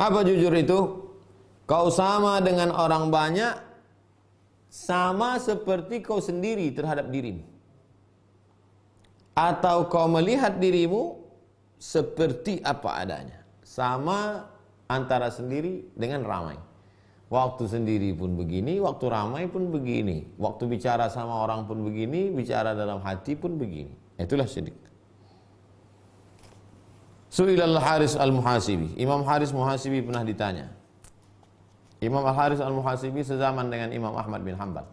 Apa jujur itu? Kau sama dengan orang banyak, sama seperti kau sendiri terhadap dirimu. Atau kau melihat dirimu seperti apa adanya. Sama antara sendiri dengan ramai. Waktu sendiri pun begini, waktu ramai pun begini. Waktu bicara sama orang pun begini, bicara dalam hati pun begini. Itulah sidq. Su'ilal Haris Al-Muhasibi. Imam Haris Muhasibi pernah ditanya. Imam Al-Haris Al-Muhasibi sezaman dengan Imam Ahmad bin Hanbal.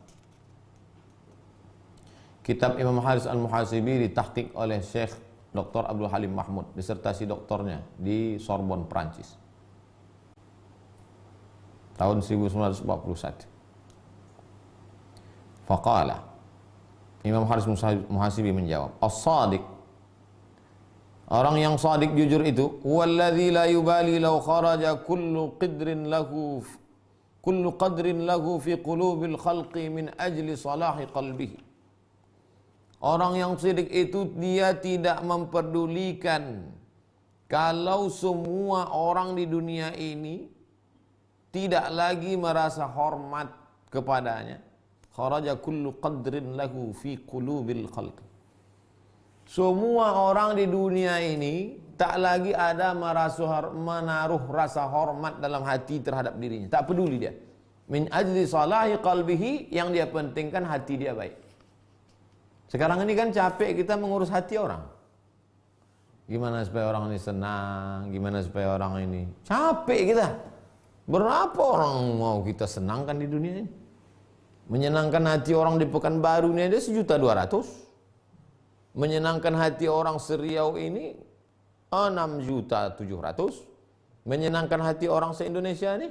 Kitab Imam Haris Al-Muhasibi ditahqiq oleh Syekh Dr. Abdul Halim Mahmud, disertasi doktornya di Sorbonne, Prancis. Tahun 1941. Faqala, Imam Haris Muhasibi menjawab, as-sadiq, orang yang sadiq jujur itu, huwallazi la yubali law kharaja kullu qadrin lahu fi qulubil khalqi min ajli salahi qalbihi. Orang yang sidik itu dia tidak memperdulikan kalau semua orang di dunia ini tidak lagi merasa hormat kepadanya. Kharaja kullu qadrin lahu fi qulubil khalq. Semua orang di dunia ini tak lagi ada menaruh rasa hormat dalam hati terhadap dirinya. Tak peduli dia. Min ajli salahi qalbihi, yang dia pentingkan hati dia baik. Sekarang ini kan capek kita mengurus hati orang. Gimana supaya orang ini senang, gimana supaya orang ini capek kita. Berapa orang mau kita senangkan di dunia ini? Menyenangkan hati orang di Pekanbaru ini ada 1.200.000. Menyenangkan hati orang Seriau ini 6.700.000. Menyenangkan hati orang se-Indonesia ini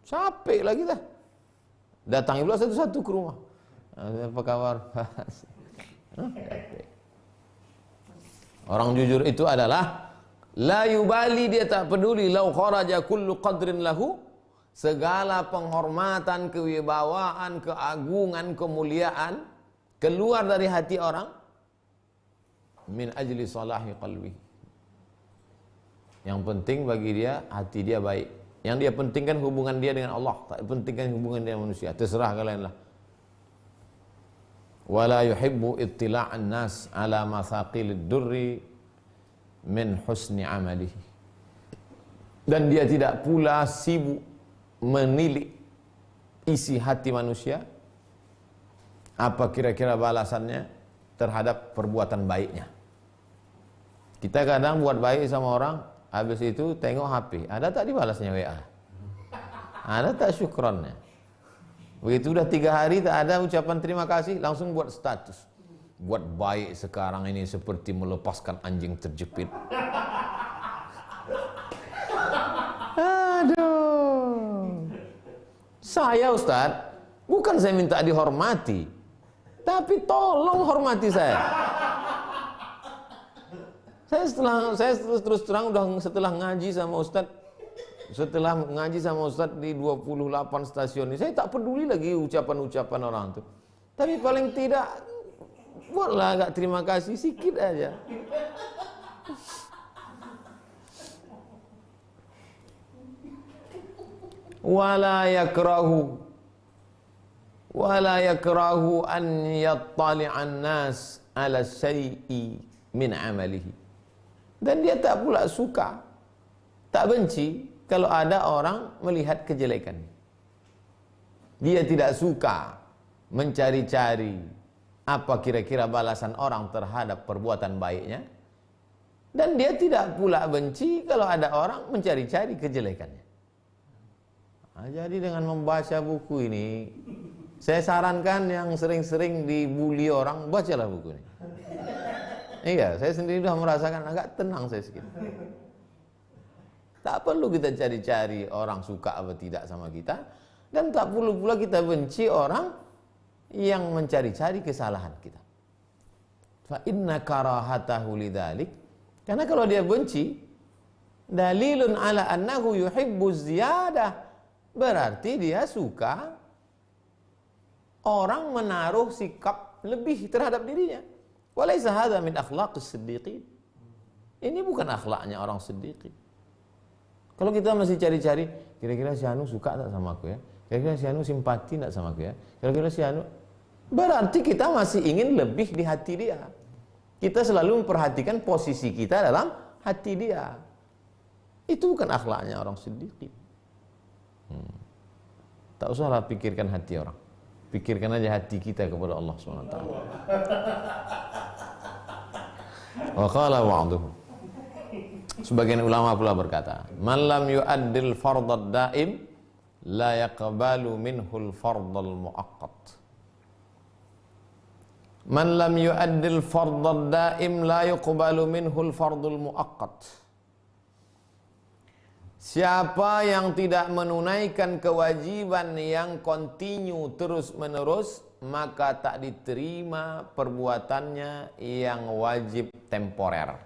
capek lah kita. Datangi pula satu-satu ke rumah. Apa kabar? Orang jujur itu adalah la yubali, dia tak peduli lau kharaja kullu qadrin lahu, segala penghormatan, kewibawaan, keagungan, kemuliaan keluar dari hati orang min ajli salahi qalbi. Yang penting bagi dia hati dia baik. Yang dia pentingkan hubungan dia dengan Allah, tak pentingkan hubungan dia dengan manusia. Terserah kalian lah. wala yuhibbu ittila'an nas ala mathaqilid durri min husni amalihi. Dan dia tidak pula sibuk menilik isi hati manusia, apa kira-kira balasannya terhadap perbuatan baiknya. Kita kadang buat baik sama orang, habis itu tengok HP, ada tak dibalasnya WA? Ada tak syukronnya? Begitu udah 3 hari tak ada ucapan terima kasih, langsung buat status. Buat baik sekarang ini seperti melepaskan anjing terjepit. Aduh. Saya Ustaz, bukan saya minta dihormati, tapi tolong hormati saya. Saya terus terang setelah ngaji sama Ustaz di 28 stasiun ini, saya tak peduli lagi ucapan-ucapan orang itu. Tapi paling tidak buatlah agak terima kasih sikit aja. Wala yakrahu an yattali'an nas ala syai'i min amalihi. Dan dia tak pula suka, tak benci kalau ada orang melihat kejelekan. Dia tidak suka mencari-cari apa kira-kira balasan orang terhadap perbuatan baiknya. Dan dia tidak pula benci kalau ada orang mencari-cari kejelekannya. Nah, jadi dengan membaca buku ini, saya sarankan yang sering-sering dibully orang, bacalah buku ini. Iya, saya sendiri sudah merasakan agak tenang saya sedikit. Tak perlu kita cari-cari orang suka atau tidak sama kita, dan tak perlu pula kita benci orang yang mencari-cari kesalahan kita. Fa inna karahatahu lidzalik, karena kalau dia benci, dalilun ala annahu yuhibbu ziyadah, berarti dia suka orang menaruh sikap lebih terhadap dirinya. Walaysa hadza min akhlaqis siddiqin. Ini bukan akhlaknya orang siddiqin. Kalau kita masih cari-cari, kira-kira si Anu suka tak sama aku ya? Kira-kira si Anu simpati tak sama aku ya? Kira-kira si Anu, berarti kita masih ingin lebih di hati dia. Kita selalu memperhatikan posisi kita dalam hati dia. Itu bukan akhlaknya orang siddiqin. Tak usahlah pikirkan hati orang. Pikirkan aja hati kita kepada Allah SWT. Wa qala ba'duhum, sebagian ulama pula berkata, man lam yu'addil fardad daim la yaqbalu minhul fardal muaqqat. Man lam yu'addil fardad daim la yuqbalu minhul fardul muaqqat. Siapa yang tidak menunaikan kewajiban yang kontinu terus-menerus, maka tak diterima perbuatannya yang wajib temporer.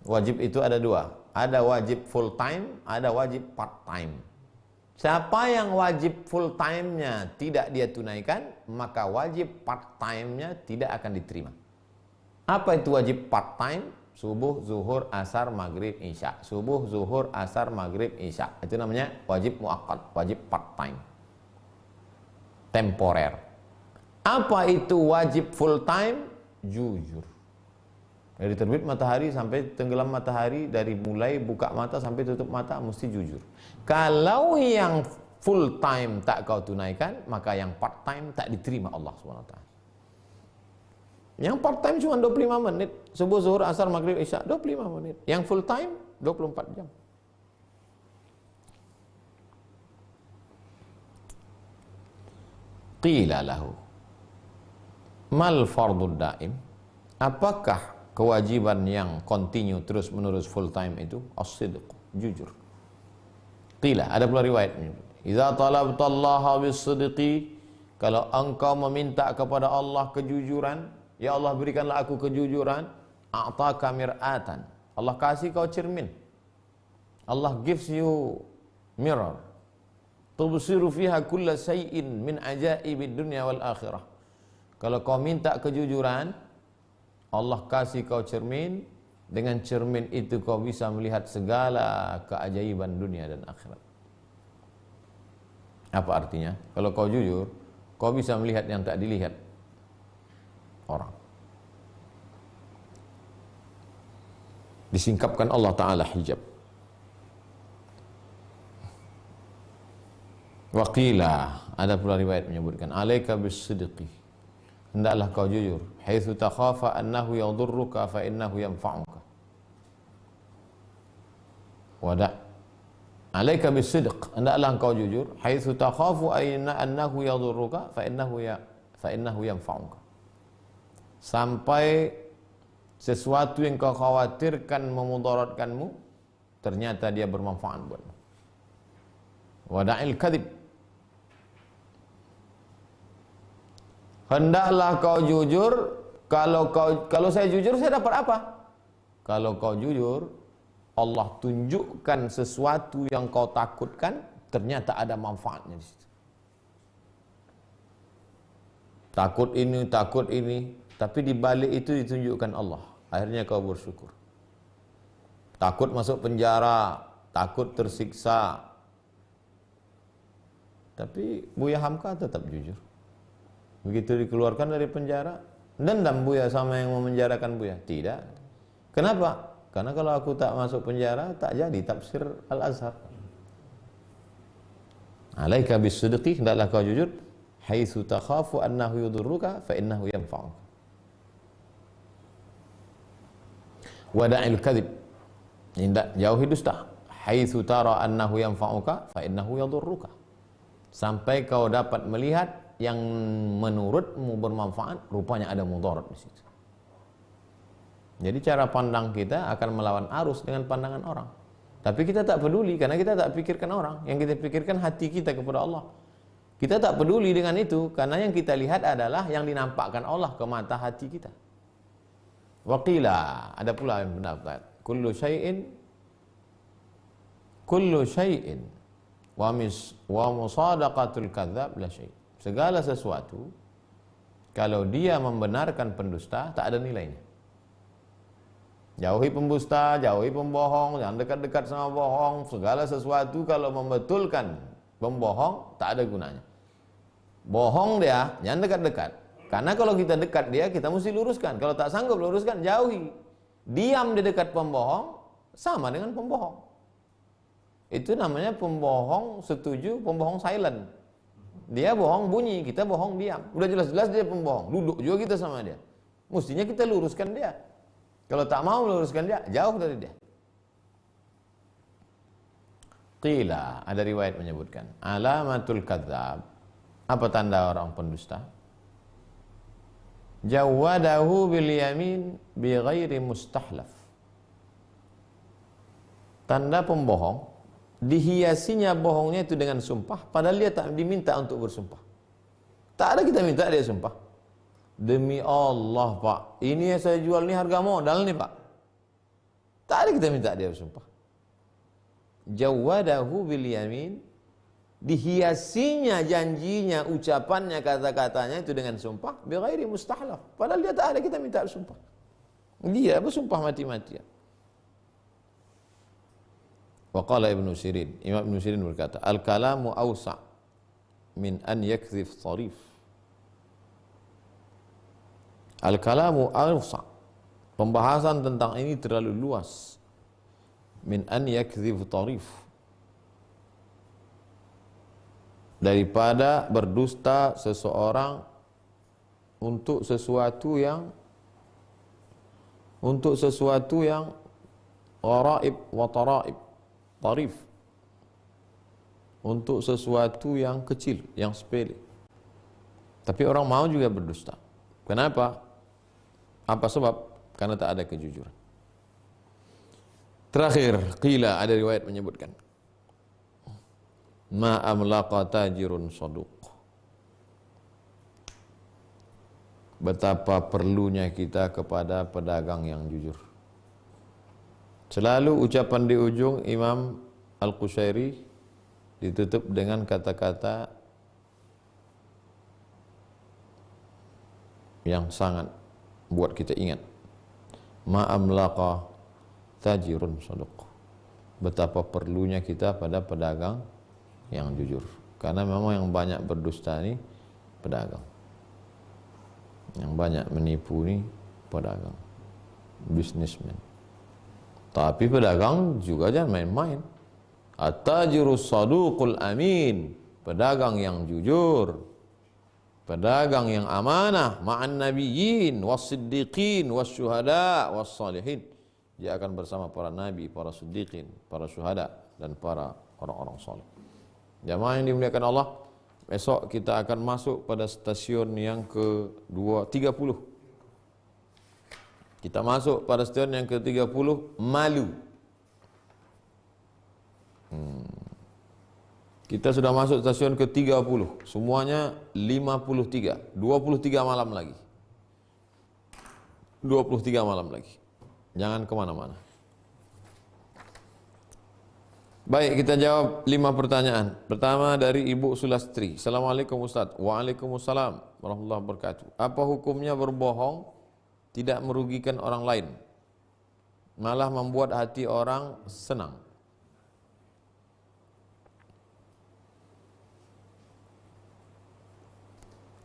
Wajib itu ada 2. Ada wajib full time, ada wajib part time. Siapa yang wajib full time-nya tidak dia tunaikan, maka wajib part time-nya tidak akan diterima. Apa itu wajib part time? Subuh, zuhur, asar, maghrib, isya. Subuh, zuhur, asar, maghrib, isya. Itu namanya wajib muakkad, wajib part time. Temporer. Apa itu wajib full time? Jujur. Dari terbit matahari sampai tenggelam matahari, dari mulai buka mata sampai tutup mata mesti jujur. Kalau yang full time tak kau tunaikan, maka yang part time tak diterima Allah SWT. Yang part time cuma 25 menit. Subuh, zuhur, asar, maghrib, isya 25 menit. Yang full time 24 jam. Qila lahu mal fardud daim, apakah kewajiban yang continue terus menerus full time itu? As-sidq, jujur. Qila, ada pula riwayat, idza talabtallaha bis-sidqi, kalau engkau meminta kepada Allah kejujuran, ya Allah berikanlah aku kejujuran, a'taka mir'atan, Allah kasih kau cermin. Allah gives you mirror. Tubsiru fiha kulla shay'in min ajaibid dunya wal akhirah. Kalau kau minta kejujuran, Allah kasih kau cermin. Dengan cermin itu kau bisa melihat segala keajaiban dunia dan akhirat. Apa artinya? Kalau kau jujur, kau bisa melihat yang tak dilihat orang. Disingkapkan Allah Ta'ala hijab. Waqila, ada pula riwayat menyebutkan, alaika bis-sidqi, hendaklah kau jujur, haitsu takhafa annahu yadurruka fa innahu yanfa'uka. Wada' alaika bis-sidq, hendaklah kau jujur, haitsu takhafu annahu yadurruka fa innahu yanfa'uka. Sampai sesuatu yang kau khawatirkan memudaratkanmu, ternyata dia bermanfaat buatmu. Wada'il kadhib, hendaklah kau jujur. Kalau saya jujur, saya dapat apa? Kalau kau jujur, Allah tunjukkan sesuatu yang kau takutkan, ternyata ada manfaatnya di situ. Takut ini, tapi di balik itu ditunjukkan Allah. Akhirnya kau bersyukur. Takut masuk penjara, takut tersiksa, tapi Buya Hamka tetap jujur. Begitu dikeluarkan dari penjara, dendam Buya sama yang memenjarakan Buya? Tidak. Kenapa? Karena kalau aku tak masuk penjara, tak jadi tafsir Al-Azhar. Alaika bis-sidqi, hendaklah kau jujur, haitsu takhafu annahu yudurruka fa innahu yanfa'uka. Wada'il kadhib, hendak jauhi dusta, haitsu tara annahu yanfa'uka fa innahu yadurruka. Sampai kau dapat melihat yang menurutmu bermanfaat, rupanya ada mudarat di situ. Jadi cara pandang kita akan melawan arus dengan pandangan orang. Tapi kita tak peduli karena kita tak pikirkan orang. Yang kita pikirkan hati kita kepada Allah. Kita tak peduli dengan itu karena yang kita lihat adalah yang dinampakkan Allah ke mata hati kita. Waqila, ada pula yang pendapat, kullu syai'in wa musadaqatul kadzdzab la syai'. Segala sesuatu kalau dia membenarkan pendusta tak ada nilainya. Jauhi pembusta, jauhi pembohong, jangan dekat-dekat sama bohong. Segala sesuatu kalau membetulkan pembohong tak ada gunanya. Bohong dia, jangan dekat-dekat. Karena kalau kita dekat dia, kita mesti luruskan. Kalau tak sanggup luruskan, jauhi. Diam di dekat pembohong sama dengan pembohong. Itu namanya pembohong setuju, pembohong silent. Dia bohong bunyi, kita bohong diam. Udah jelas-jelas dia pembohong, duduk juga kita sama dia. Mestinya kita luruskan dia. Kalau tak mau meluruskan dia, jauh dari dia. Qila, ada riwayat menyebutkan, alamatul kadzdzab, apa tanda orang pendusta? Jawadahu bil yamin bi ghairi mustahlaf. Tanda pembohong, dihiasinya bohongnya itu dengan sumpah, padahal dia tak diminta untuk bersumpah. Tak ada kita minta dia sumpah. Demi Allah Pak, ini yang saya jual ni harga modal nih Pak. Tak ada kita minta dia bersumpah. Jawadahu bil yamin, dihiasinya janjinya, ucapannya, kata-katanya itu dengan sumpah, bi ghairi mustahlaf. Padahal dia tak ada kita minta bersumpah. Dia bersumpah mati-matian. Wa qala Ibnu Sirin, Imam Ibnu Sirin berkata, al-kalamu awsa' min an yakdhif tarif. Al-kalamu awsa', pembahasan tentang ini terlalu luas, min an yakdhif tarif, daripada berdusta seseorang untuk sesuatu yang gharaib wa taraib. Tarif, untuk sesuatu yang kecil, yang sepele. Tapi orang mau juga berdusta. Kenapa? Apa sebab? Karena tak ada kejujuran. Terakhir, qila, ada riwayat menyebutkan, ma amlaqa tajirun saduq. Betapa perlunya kita kepada pedagang yang jujur. Selalu ucapan di ujung Imam Al-Qushairi ditutup dengan kata-kata yang sangat buat kita ingat. Ma amlaqa tajirun saduq. Betapa perlunya kita pada pedagang yang jujur. Karena memang yang banyak berdusta ini pedagang. Yang banyak menipu ni pedagang, businessman. Tapi pedagang juga jangan main-main. At-tajirus saduqul amin, pedagang yang jujur, pedagang yang amanah, ma'an nabiyyin was-siddiqin was-syuhada was-salihin. Dia akan bersama para nabi, para siddiqin, para syuhada dan para orang-orang saleh. Jamaah yang dimuliakan Allah, besok kita akan masuk pada stasiun yang ke-30. Kita masuk pada stasiun yang ke-30, malu. Kita sudah masuk stasiun ke-30. Semuanya 53. 23 malam lagi. 23 malam lagi. Jangan kemana-mana. Baik, kita jawab 5 pertanyaan. Pertama dari Ibu Sulastri. Assalamualaikum Ustaz. Waalaikumsalam warahmatullahi wabarakatuh. Apa hukumnya berbohong tidak merugikan orang lain, malah membuat hati orang senang?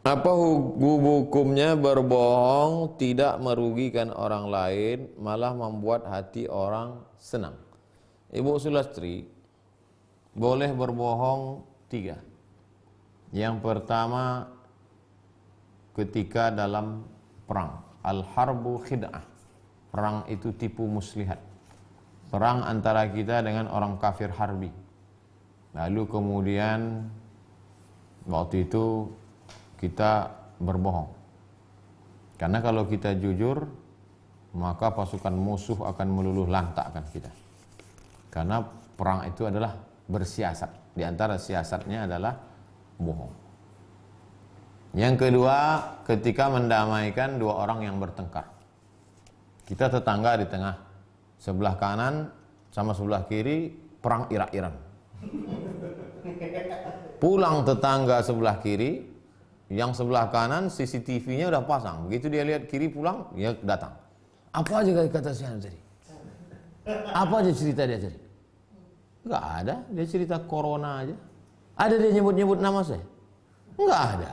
Apa hukumnya berbohong tidak merugikan orang lain, malah membuat hati orang senang? Ibu Sulastri, boleh berbohong 3. Yang pertama, ketika dalam perang. Al-harbu khid'ah. Perang itu tipu muslihat. Perang antara kita dengan orang kafir harbi. Lalu kemudian waktu itu kita berbohong. Karena kalau kita jujur, maka pasukan musuh akan meluluh lantakkan kita. Karena perang itu adalah bersiasat. Di antara siasatnya adalah bohong. Yang kedua, ketika mendamaikan 2 orang yang bertengkar. Kita tetangga di tengah. Sebelah kanan sama sebelah kiri perang Irak-Iran. Pulang tetangga sebelah kiri, yang sebelah kanan CCTV-nya udah pasang. Begitu dia lihat kiri pulang, dia datang. Apa aja kata saya tadi? Apa aja cerita dia tadi? Enggak ada, dia cerita corona aja. Ada dia nyebut-nyebut nama saya? Enggak ada.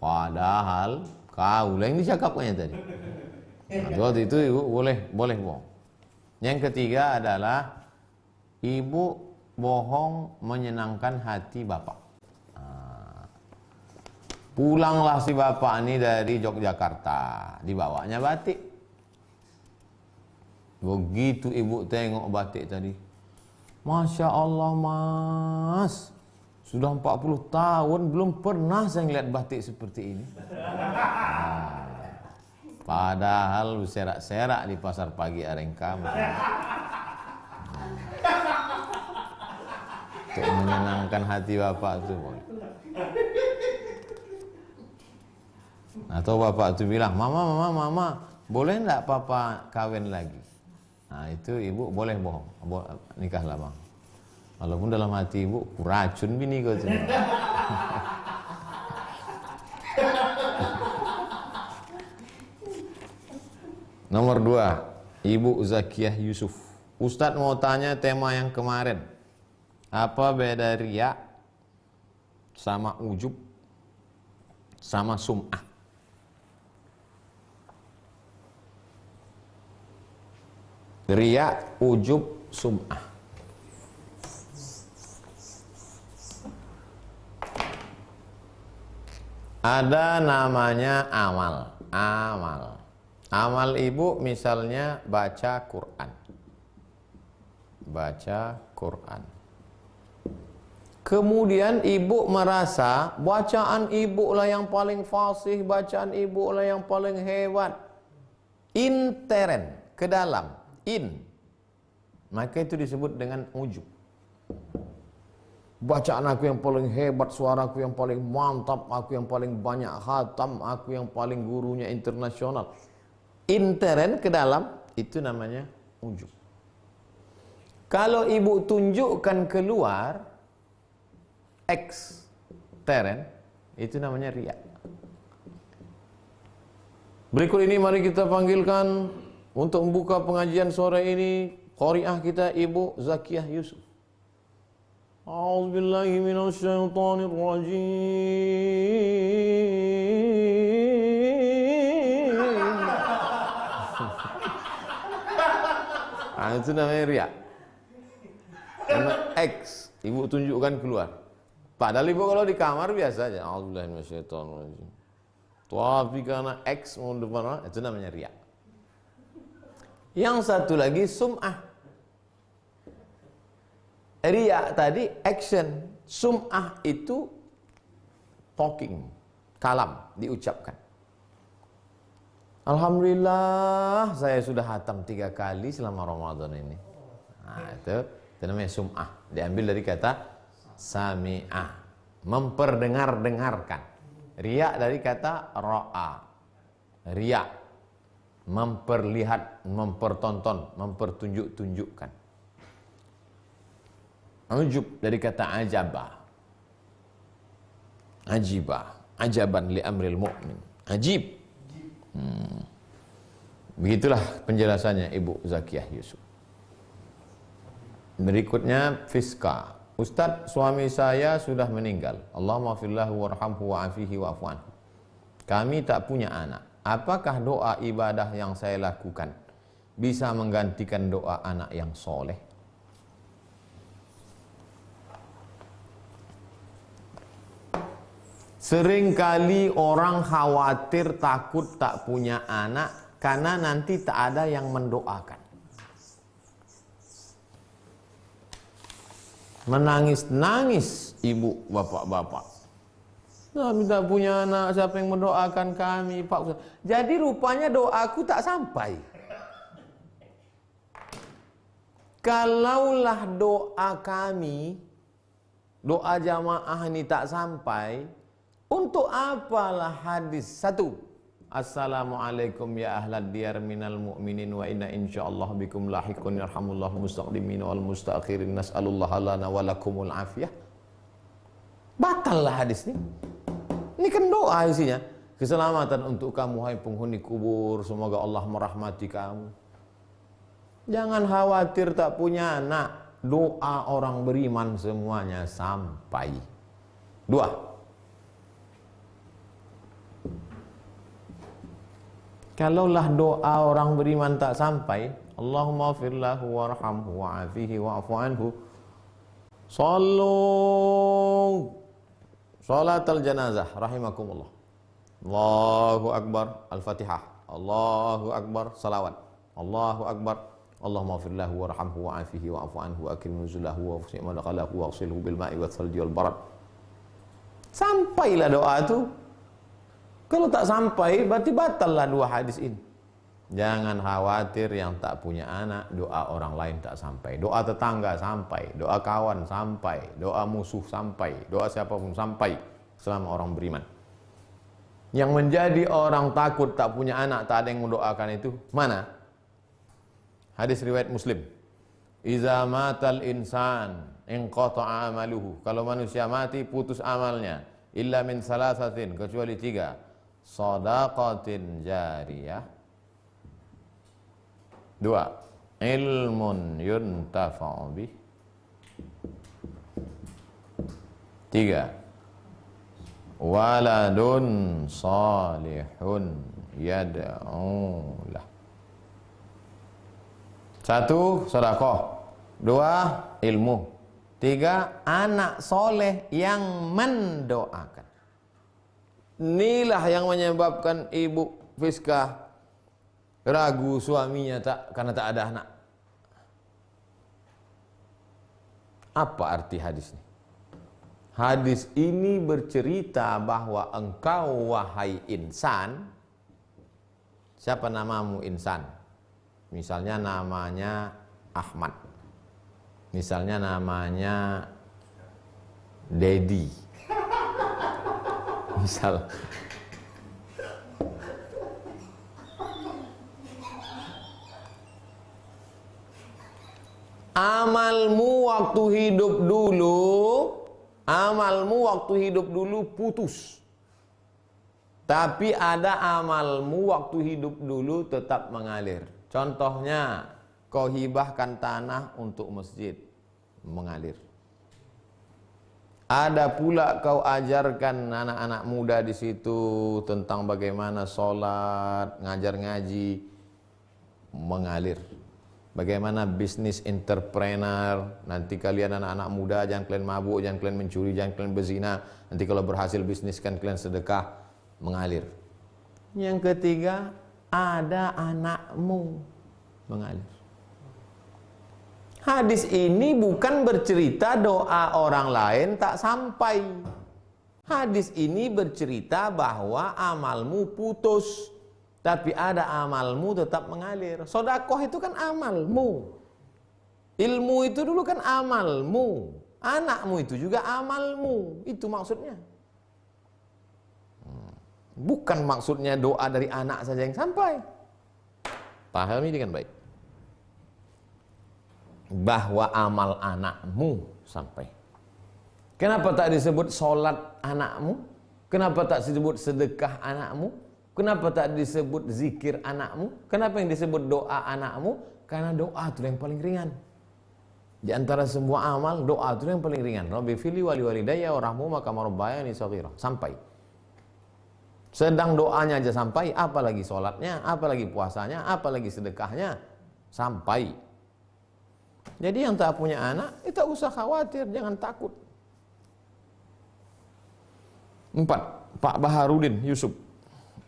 Padahal kau lah yang dicakapkannya tadi. Nah, waktu itu ibu boleh bohong. Yang ketiga adalah ibu bohong menyenangkan hati bapak. Pulanglah si bapak ini dari Yogyakarta, dibawanya batik. Begitu ibu tengok batik tadi, Masya Allah Mas, sudah 40 tahun belum pernah saya ngeliat batik seperti ini. Padahal serak-serak di pasar pagi Arengka. Untuk menyenangkan hati bapak itu. Atau bapak itu bilang, mama, boleh enggak papa kawin lagi? Nah itu ibu boleh bohong, nikahlah bang. Walaupun dalam hati ibu, kuracun bini kau itu. Nomor 2, Ibu Zakiyah Yusuf. Ustadz mau tanya tema yang kemarin. Apa beda riya sama ujub sama sum'ah? Riya, ujub, sum'ah. Ada namanya amal. Amal ibu misalnya baca Quran. Kemudian ibu merasa bacaan ibu lah yang paling fasih, bacaan ibu lah yang paling hebat. Intern, ke dalam, maka itu disebut dengan ujub. Bacaan aku yang paling hebat, suaraku yang paling mantap, aku yang paling banyak khatam, aku yang paling gurunya internasional. Intern, ke dalam, itu namanya ujub. Kalau ibu tunjukkan keluar, ekstern, itu namanya riya. Berikut ini mari kita panggilkan untuk membuka pengajian sore ini qari'ah kita Ibu Zakiyah Yusuf. A'udzubillahi minasyaitonir rajim. Itu namanya riya. Nama X, ibu tunjukkan keluar. Padahal ibu kalau di kamar biasa aja. A'udzubillahi minasyaitonir rajim. Tapi karena X mau depan, itu namanya riya. Yang satu lagi sum'ah. Riya tadi action, sum'ah itu talking, kalam, diucapkan. Alhamdulillah saya sudah hatam 3 kali selama Ramadan ini. Nah, itu namanya sum'ah. Diambil dari kata sami'ah, memperdengar-dengarkan. Riya dari kata ra'a. Riya, memperlihat, mempertonton, mempertunjuk-tunjukkan. Ujub dari kata ajabah. Ajibah, ajaban li amril mu'min. Ajib. Begitulah penjelasannya Ibu Zakiyah Yusuf. Berikutnya Fiska. Ustadz, suami saya sudah meninggal. Allahumma fillahu warhamhu wa'afihi wa'afu anhu. Kami tak punya anak. Apakah doa ibadah yang saya lakukan bisa menggantikan doa anak yang soleh? Seringkali orang khawatir takut tak punya anak karena nanti tak ada yang mendoakan. Menangis-nangis ibu, bapak-bapak. Kami tak punya anak, siapa yang mendoakan kami, Pak Ustaz? Jadi rupanya doaku tak sampai. Kalaulah doa kami, doa jamaah ini tak sampai, untuk apalah hadis 1? Assalamualaikum ya ahlad diyar minal mu'minin wa inna insyaallah bikum lahiqun yarhamullahu mustaqdimin wal mustaakhirin nas'alullaha lana wa lakumul afiyah. Batallah hadis ini. Ini kan doa isinya. Keselamatan untuk kamu hai penghuni kubur, semoga Allah merahmati kamu. Jangan khawatir tak punya anak. Doa orang beriman semuanya sampai. 2. Kalaulah doa orang beriman tak sampai, Allahumma firlahu warhamhu wa'afihi wa'afu anhu. Sallu salatal janazah rahimakumullah. Allahu akbar, Al-Fatihah. Allahu akbar, salawat. Allahu akbar. Allahumma firlahu warhamhu wa'afihi wa'afu anhu akrim nuzulahu wa fusi' madakhalahu wa ghsilhu bil ma'i wa thalji wal barad. Sampailah doa itu. Kalau tak sampai, berarti batallah 2 hadis ini. Jangan khawatir yang tak punya anak, doa orang lain tak sampai. Doa tetangga sampai, doa kawan sampai, doa musuh sampai, doa siapapun sampai selama orang beriman. Yang menjadi orang takut tak punya anak, tak ada yang mendoakan itu, mana? Hadis riwayat Muslim. Iza matal insan inqata'a amaluhu. Kalau manusia mati, putus amalnya. Illa min salasatin, kecuali 3. Shadaqatin jariyah. 2. Ilmun yuntafa'u bih. 3. Waladun salihun yad'u lah. 1. Sedekah. 2. Ilmu. 3. Anak soleh yang mendoakan. Inilah yang menyebabkan Ibu Fiska ragu suaminya karena tak ada anak. Apa arti hadis ini? Hadis ini bercerita bahwa engkau wahai insan, siapa namamu insan? Misalnya namanya Ahmad. Misalnya namanya Dedi. Misal amalmu waktu hidup dulu putus. Tapi ada amalmu waktu hidup dulu tetap mengalir. Contohnya, kau hibahkan tanah untuk masjid, mengalir. Ada pula kau ajarkan anak-anak muda di situ tentang bagaimana sholat, ngajar ngaji, mengalir. Bagaimana bisnis entrepreneur. Nanti kalian anak-anak muda, jangan kalian mabuk, jangan kalian mencuri, jangan kalian berzina. Nanti kalau berhasil bisnis kan kalian sedekah, mengalir. Yang ketiga, ada anakmu, mengalir. Hadis ini bukan bercerita doa orang lain tak sampai. Hadis ini bercerita bahwa amalmu putus, tapi ada amalmu tetap mengalir. Sedekah itu kan amalmu. Ilmu itu dulu kan amalmu. Anakmu itu juga amalmu. Itu maksudnya. Bukan maksudnya doa dari anak saja yang sampai. Pahami dengan baik. Bahwa amal anakmu sampai. Kenapa tak disebut solat anakmu? Kenapa tak disebut sedekah anakmu? Kenapa tak disebut zikir anakmu? Kenapa yang disebut doa anakmu? Karena doa itu yang paling ringan. Di antara semua amal, doa itu yang paling ringan. Rabbi fili wali walidayya warahmu maka marabbayani shaghira. Sampai. Sedang doanya aja sampai, apalagi solatnya, apalagi puasanya, apalagi sedekahnya, sampai. Jadi yang tak punya anak, itu tak usah khawatir, jangan takut. 4. Pak Baharudin Yusuf.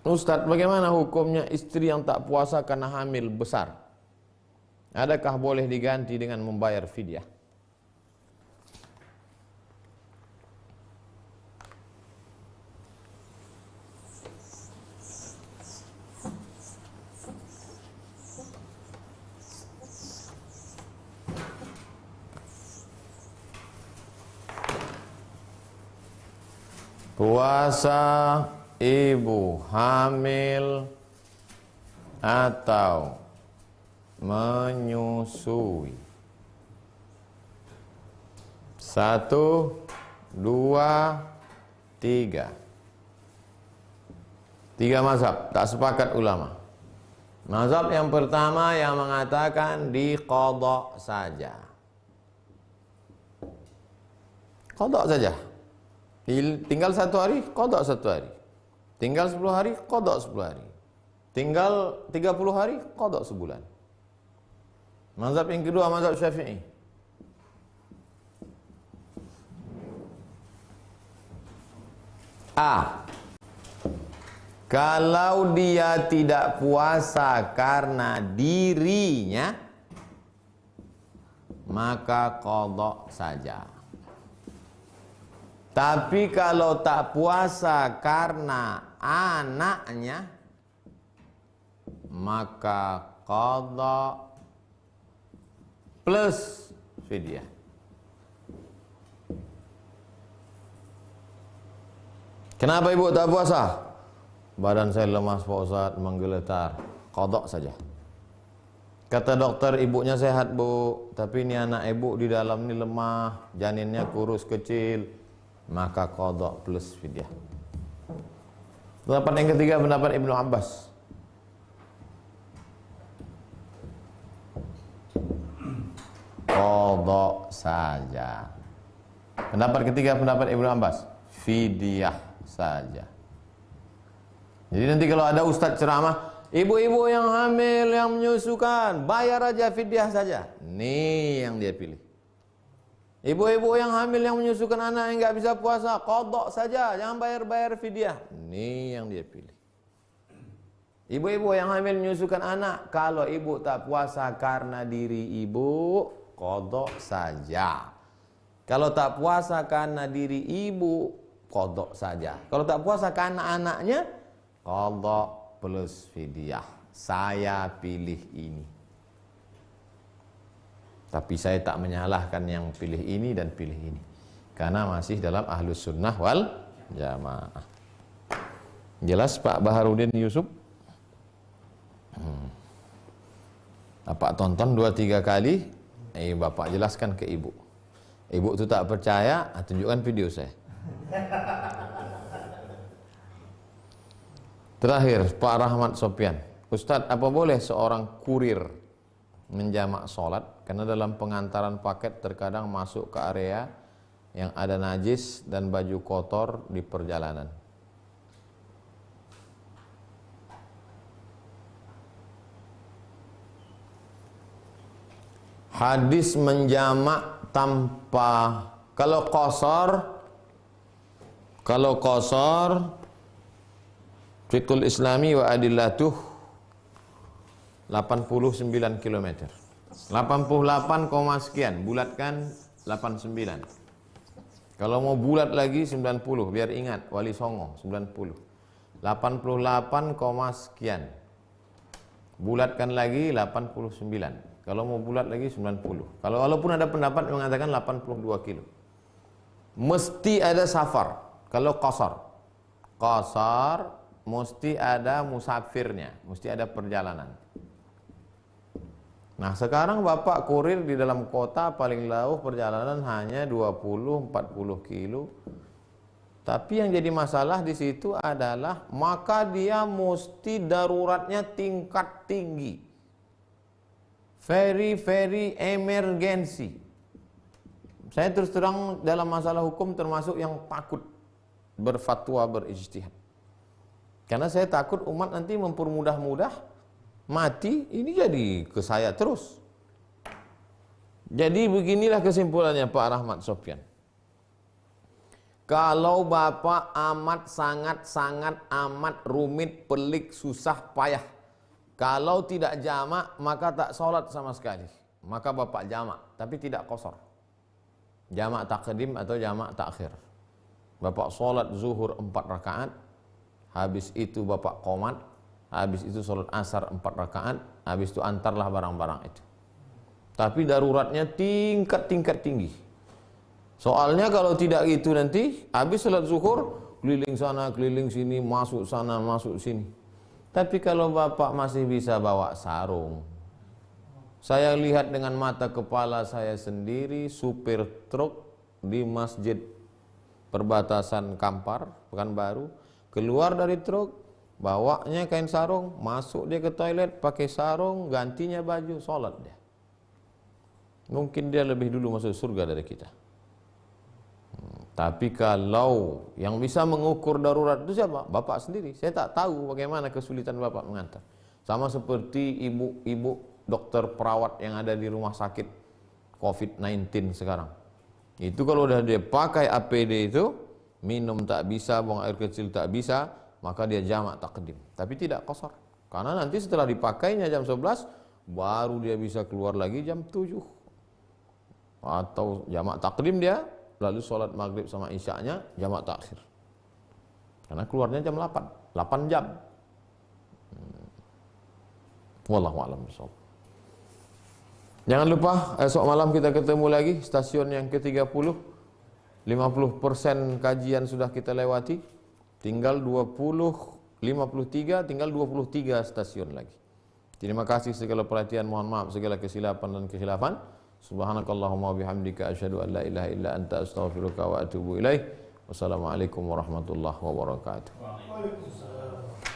Ustadz, bagaimana hukumnya istri yang tak puasa karena hamil besar? Adakah boleh diganti dengan membayar fidyah? Puasa ibu hamil atau menyusui. 1, 2, 3. 3 mazhab, tak sepakat ulama. Mazhab yang pertama yang mengatakan diqadha saja. Qadha saja. Tinggal 1 hari, qadha 1 hari. Tinggal 10 hari, qadha 10 hari. Tinggal 30 hari, qadha sebulan. Mazhab yang kedua, mazhab Syafi'i. A. Kalau dia tidak puasa karena dirinya, maka qadha saja. Tapi kalau tak puasa karena anaknya, maka qadha plus fidyah. Kenapa ibu tak puasa? Badan saya lemas Pak Ustaz, menggeletar. Qadha saja. Kata dokter, ibunya sehat bu, tapi ini anak ibu di dalam ini lemah, janinnya kurus kecil. Maka qadha plus fidyah. Pendapat yang ketiga, pendapat Ibnu Abbas. Qadha saja. Pendapat ketiga, pendapat Ibnu Abbas, fidyah saja. Jadi nanti kalau ada ustadz ceramah, ibu-ibu yang hamil, yang menyusukan, bayar aja fidyah saja. Nih yang dia pilih. Ibu-ibu yang hamil, yang menyusukan anak yang nggak bisa puasa, qadha saja, jangan bayar fidyah. Ini yang dia pilih. Ibu-ibu yang hamil menyusukan anak, kalau ibu tak puasa karena diri ibu, qadha saja. Kalau tak puasa karena diri ibu, qadha saja. Kalau tak puasa karena anaknya, qadha plus fidyah. Saya pilih ini. Tapi saya tak menyalahkan yang pilih ini dan pilih ini, karena masih dalam ahlus sunnah wal jamaah. Jelas Pak Baharudin Yusuf? Bapak tonton 2-3 kali, Bapak jelaskan ke ibu. Ibu itu tak percaya, tunjukkan video saya. Terakhir, Pak Rahmat Sopyan. Ustadz, apa boleh seorang kurir menjamak sholat? Karena dalam pengantaran paket terkadang masuk ke area yang ada najis dan baju kotor di perjalanan. Hadis menjamak tanpa kalau qasar fiqhul islami wa adillatuh 89 km. 88, sekian, bulatkan 89. Kalau mau bulat lagi 90, biar ingat Wali Songo 90. 88, sekian. Bulatkan lagi 89. Kalau mau bulat lagi 90. Kalau walaupun ada pendapat mengatakan 82 kilo. Mesti ada safar. Kalau qasar mesti ada musafirnya, mesti ada perjalanan. Nah, sekarang Bapak kurir di dalam kota paling jauh perjalanan hanya 20-40 kilo. Tapi yang jadi masalah di situ adalah maka dia mesti daruratnya tingkat tinggi. Very emergency. Saya terus terang dalam masalah hukum termasuk yang takut berfatwa berijtihad. Karena saya takut umat nanti mempermudah-mudah mati, ini jadi ke saya terus. Jadi beginilah kesimpulannya Pak Rahmat Sofyan. Kalau Bapak sangat amat rumit, pelik, susah, payah, kalau tidak jamak maka tak sholat sama sekali. Maka Bapak jamak, tapi tidak qasar. Jamak taqdim atau jamak takhir. Bapak sholat zuhur 4 rakaat, habis itu Bapak qomat, habis itu sholat asar 4 rakaat, habis itu antarlah barang-barang itu. Tapi daruratnya tingkat tinggi. Soalnya kalau tidak itu nanti habis sholat zuhur keliling sana, keliling sini, masuk sana, masuk sini. Tapi kalau Bapak masih bisa bawa sarung, saya lihat dengan mata kepala saya sendiri supir truk di masjid perbatasan Kampar, Pekanbaru, keluar dari truk, bawanya kain sarung, masuk dia ke toilet, pakai sarung, gantinya baju, sholat dia. Mungkin dia lebih dulu masuk surga dari kita. Tapi kalau yang bisa mengukur darurat itu siapa? Bapak sendiri. Saya tak tahu bagaimana kesulitan Bapak mengantar. Sama seperti ibu-ibu dokter perawat yang ada di rumah sakit COVID-19 sekarang. Itu kalau udah dia pakai APD itu, minum tak bisa, buang air kecil tak bisa, maka dia jamak taqdim. Tapi tidak qasar. Karena nanti setelah dipakainya jam 11, baru dia bisa keluar lagi jam 7. Atau jamak taqdim dia, lalu sholat maghrib sama isya'nya jamak takhir. Karena keluarnya jam 8 jam. Wallahu a'lam bishawab. Jangan lupa esok malam kita ketemu lagi stasiun yang ke-30. 50% kajian sudah kita lewati. Tinggal 53 stasiun lagi. Terima kasih segala perhatian, mohon maaf segala kesilapan dan kekhilafan. Subhanakallahumma bihamdika asyhadu an la ilaha illa anta astaghfiruka wa atubu ilaik. Wassalamualaikum warahmatullahi wabarakatuh. Waalaikumsalam.